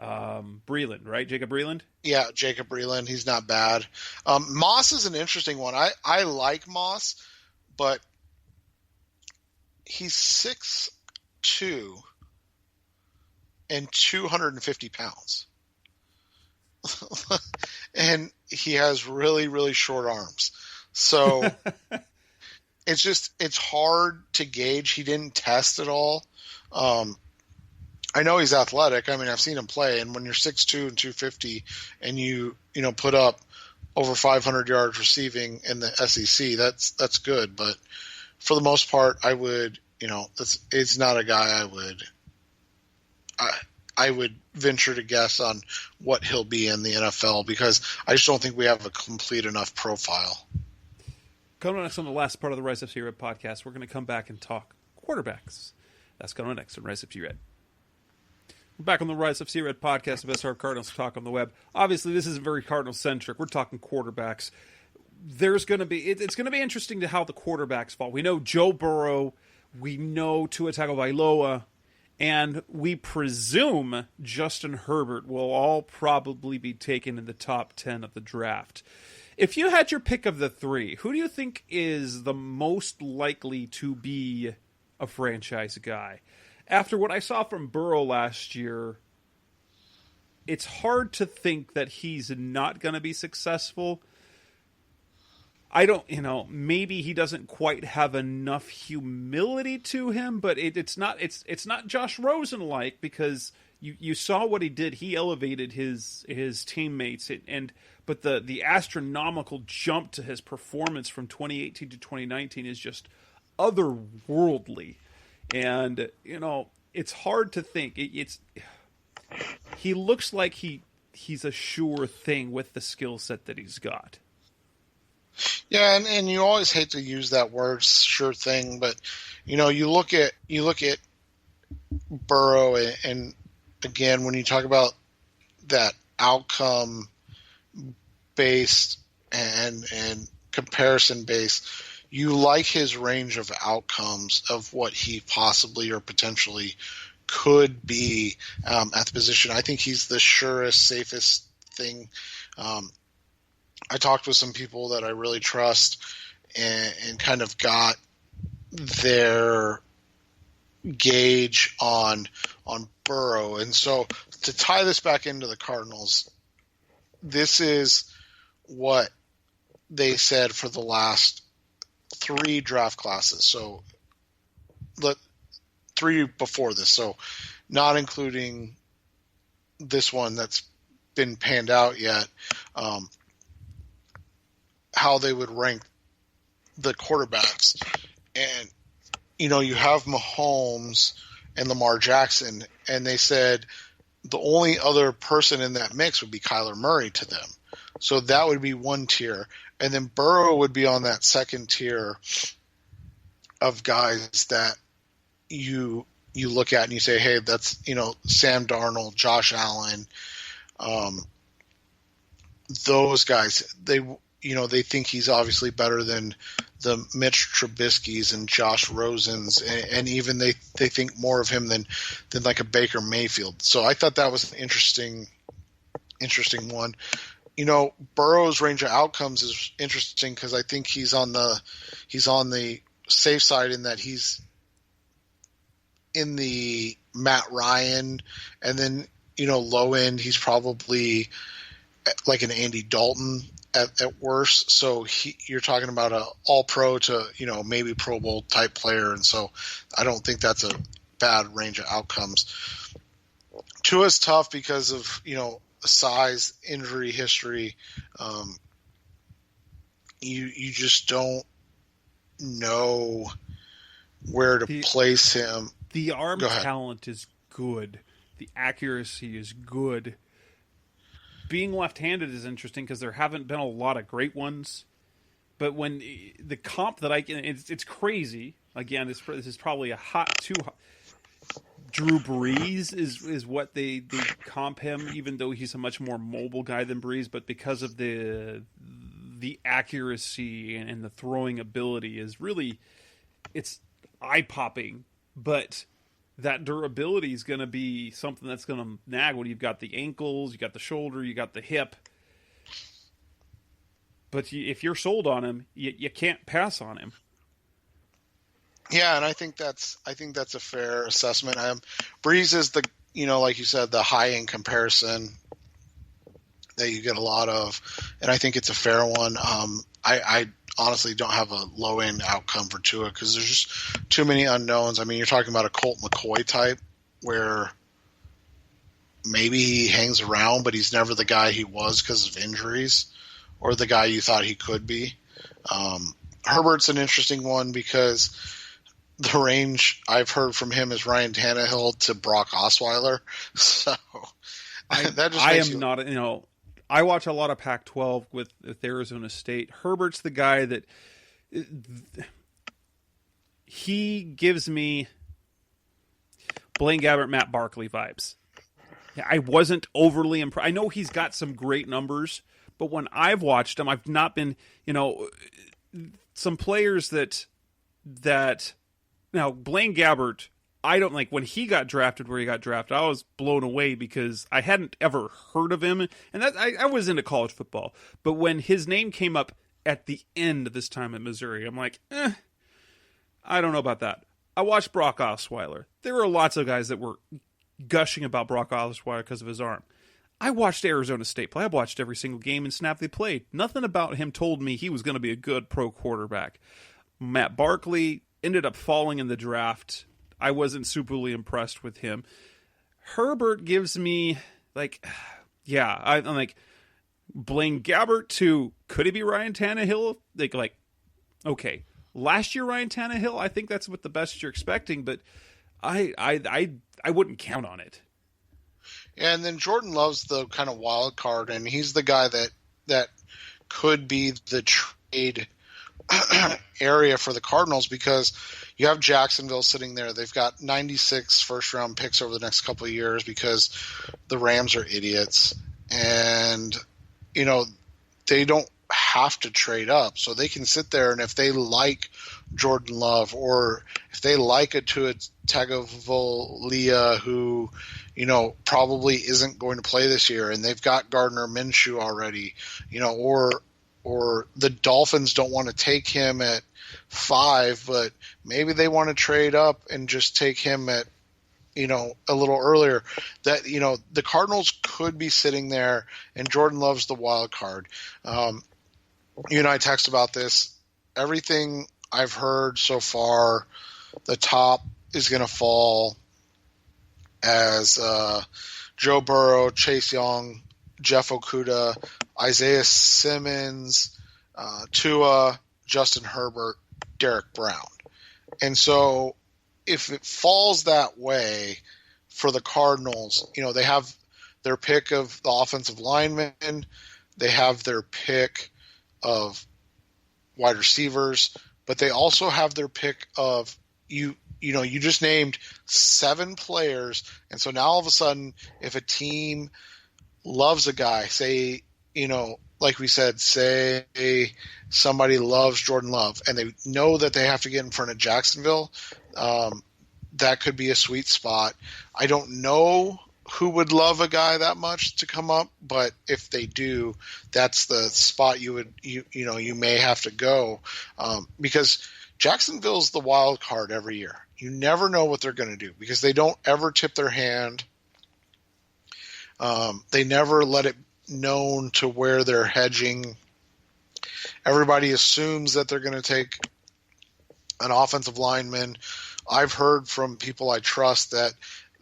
Breland, right? Jacob Breland? Yeah, Jacob Breland. He's not bad. Moss is an interesting one. I like Moss, but he's 6'2" and 250 pounds. And he has really, really short arms. So it's hard to gauge. He didn't test at all. I know he's athletic. I mean, I've seen him play, and when you're 6'2" and 250 and you put up over 500 yards receiving in the SEC, that's good. But for the most part, I would, it's not a guy I would venture to guess on what he'll be in the NFL, because I just don't think we have a complete enough profile. Coming next on the last part of the Rise Up See Red podcast, we're going to come back and talk quarterbacks. That's coming next on Rise Up See Red. We're back on the Rise Up See Red podcast, the best our Cardinals talk on the web. Obviously, this isn't very Cardinals-centric. We're talking quarterbacks. It's going to be interesting to how the quarterbacks fall. We know Joe Burrow. We know Tua Tagovailoa. And we presume Justin Herbert will all probably be taken in the top 10 of the draft. If you had your pick of the three, who do you think is the most likely to be a franchise guy? After what I saw from Burrow last year, it's hard to think that he's not going to be successful. I don't, maybe he doesn't quite have enough humility to him, but it's not Josh Rosen-like, because you saw what he did. He elevated his teammates, but the astronomical jump to his performance from 2018 to 2019 is just otherworldly. And, it's hard to think. He looks like he's a sure thing with the skill set that he's got. Yeah, and you always hate to use that word, sure thing, but you look at Burrow, and again, when you talk about that outcome based and comparison based, you like his range of outcomes of what he possibly or potentially could be at the position. I think he's the surest, safest thing. I talked with some people that I really trust and kind of got their gauge on Burrow. And so to tie this back into the Cardinals, this is what they said for the last 3 draft classes. So 3 before this. So not including this one that's been panned out yet. How they would rank the quarterbacks. And, you have Mahomes and Lamar Jackson, and they said the only other person in that mix would be Kyler Murray to them. So that would be one tier. And then Burrow would be on that second tier of guys that you look at and you say, hey, that's, Sam Darnold, Josh Allen, those guys, they think he's obviously better than the Mitch Trubisky's and Josh Rosen's, and even they think more of him than like a Baker Mayfield. So I thought that was an interesting one. Burrow's range of outcomes is interesting because I think he's on the safe side in that he's in the Matt Ryan, and then low end he's probably like an Andy Dalton at worst. So you're talking about a all pro to, maybe Pro Bowl type player. And so I don't think that's a bad range of outcomes. Tua's tough because of, size, injury history. You just don't know where to place him. The arm talent is good. The accuracy is good. Being left-handed is interesting because there haven't been a lot of great ones. But when the comp that it's crazy. Again, this is probably too hot. Drew Brees is what they comp him, even though he's a much more mobile guy than Brees. But because of the accuracy and the throwing ability it's eye-popping. But that durability is going to be something that's going to nag when you've got the ankles, you got the shoulder, you got the hip. But if you're sold on him, you can't pass on him. Yeah, and I think that's a fair assessment. Breeze is the, like you said, the high end comparison that you get a lot of, and I think it's a fair one. I honestly don't have a low end outcome for Tua because there's just too many unknowns. I mean, you're talking about a Colt McCoy type where maybe he hangs around, but he's never the guy he was because of injuries, or the guy you thought he could be. Herbert's an interesting one because the range I've heard from him is Ryan Tannehill to Brock Osweiler. So that just makes not, I watch a lot of Pac-12 with Arizona State. Herbert's the guy that he gives me Blaine Gabbert, Matt Barkley vibes. I wasn't overly impressed. I know he's got some great numbers, but when I've watched him, I've not been, some players that now Blaine Gabbert, I don't like when he got drafted where he got drafted. I was blown away because I hadn't ever heard of him, and that I was into college football. But when his name came up at the end of this time at Missouri, I'm like, I don't know about that. I watched Brock Osweiler. There were lots of guys that were gushing about Brock Osweiler because of his arm. I watched Arizona State play. I watched every single game and snap they played. Nothing about him told me he was going to be a good pro quarterback. Matt Barkley ended up falling in the draft. I wasn't superly impressed with him. Herbert gives me, I'm like, Blaine Gabbert to, could he be Ryan Tannehill? Okay, last year Ryan Tannehill, I think that's what the best you're expecting, but I wouldn't count on it. And then Jordan Love's the kind of wild card, and he's the guy that could be the trade area for the Cardinals because you have Jacksonville sitting there. They've got 96 first-round picks over the next couple of years because the Rams are idiots. And, they don't have to trade up. So they can sit there, and if they like Jordan Love or if they like a Tua Tagovailoa who, probably isn't going to play this year, and they've got Gardner Minshew already, or the Dolphins don't want to take him at 5, but maybe they want to trade up and just take him at, a little earlier. That, the Cardinals could be sitting there, and Jordan Love's the wild card. You and I text about this. Everything I've heard so far, the top is going to fall as Joe Burrow, Chase Young, Jeff Okudah, Isaiah Simmons, Tua, Justin Herbert, Derek Brown. And so if it falls that way for the Cardinals, they have their pick of the offensive linemen. They have their pick of wide receivers, but they also have their pick of you just named 7 players. And so now all of a sudden, if a team loves a guy, say, like we said, say somebody loves Jordan Love and they know that they have to get in front of Jacksonville, that could be a sweet spot. I don't know who would love a guy that much to come up, but if they do, that's the spot you may have to go, because Jacksonville's the wild card every year. You never know what they're going to do because they don't ever tip their hand. They never let it known to where they're hedging. Everybody assumes that they're going to take an offensive lineman. I've heard from people I trust that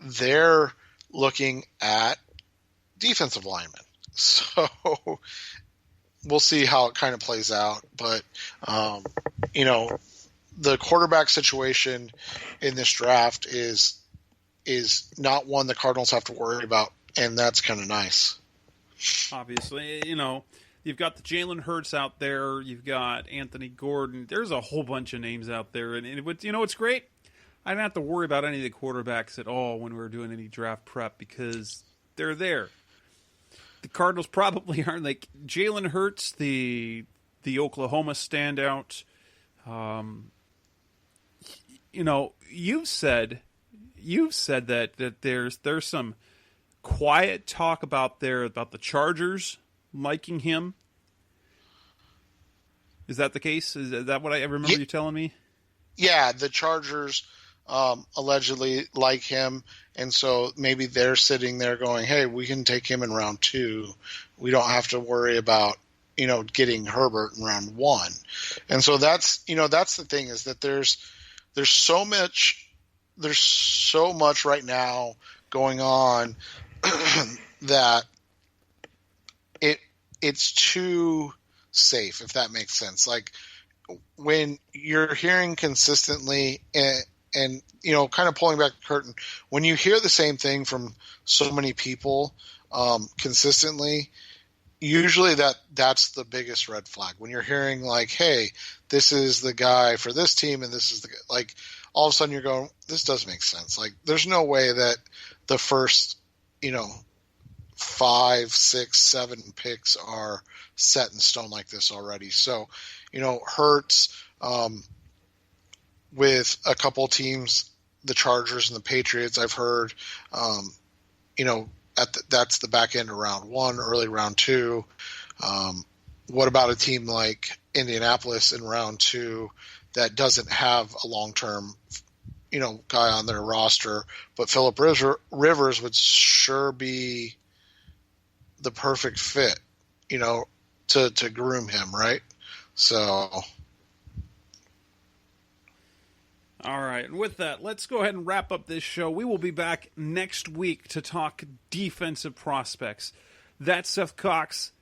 they're looking at defensive linemen. So we'll see how it kind of plays out. But, the quarterback situation in this draft is not one the Cardinals have to worry about, and that's kind of nice. Obviously, you've got the Jalen Hurts out there. You've got Anthony Gordon. There's a whole bunch of names out there. And what's great? I don't have to worry about any of the quarterbacks at all when we're doing any draft prep because they're there. The Cardinals probably aren't like Jalen Hurts, the Oklahoma standout. You've said you've said that there's some quiet talk about the Chargers liking him. Is that the case? Is that what I remember you telling me? Yeah, the Chargers allegedly like him, and so maybe they're sitting there going, "Hey, we can take him in round 2. We don't have to worry about getting Herbert in round 1." And so that's the thing, is that there's so much right now going on that it's too safe, if that makes sense. Like, when you're hearing consistently and kind of pulling back the curtain, when you hear the same thing from so many people consistently, usually that's the biggest red flag. When you're hearing like, hey, this is the guy for this team and this is the, like, all of a sudden you're going, this doesn't make sense. Like, there's no way that the first 5, 6, 7 picks are set in stone like this already. So, Hurts, with a couple teams, the Chargers and the Patriots, I've heard, that's the back end of round 1, early round 2. What about a team like Indianapolis in round 2 that doesn't have a long-term, guy on their roster, but Phillip Rivers would sure be the perfect fit, to groom him, right? So. All right, and with that, let's go ahead and wrap up this show. We will be back next week to talk defensive prospects. That's Seth Cox.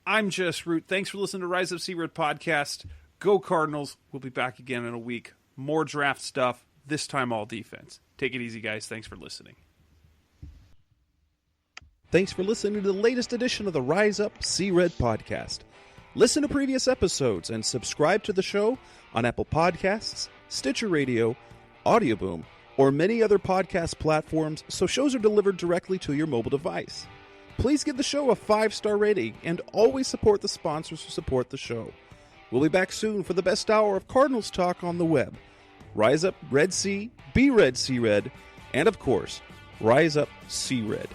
I'm Jess Root. Thanks for listening to Rise Up C-Red podcast. Go Cardinals. We'll be back again in a week. More draft stuff, this time all defense. Take it easy, guys. Thanks for listening. Thanks for listening to the latest edition of the Rise Up C-Red podcast. Listen to previous episodes and subscribe to the show on Apple Podcasts, Stitcher Radio, Audioboom, or many other podcast platforms so shows are delivered directly to your mobile device. Please give the show a 5-star rating and always support the sponsors who support the show. We'll be back soon for the best hour of Cardinals talk on the web. Rise up Red Sea, be Red Sea Red, and of course, Rise Up C-Red.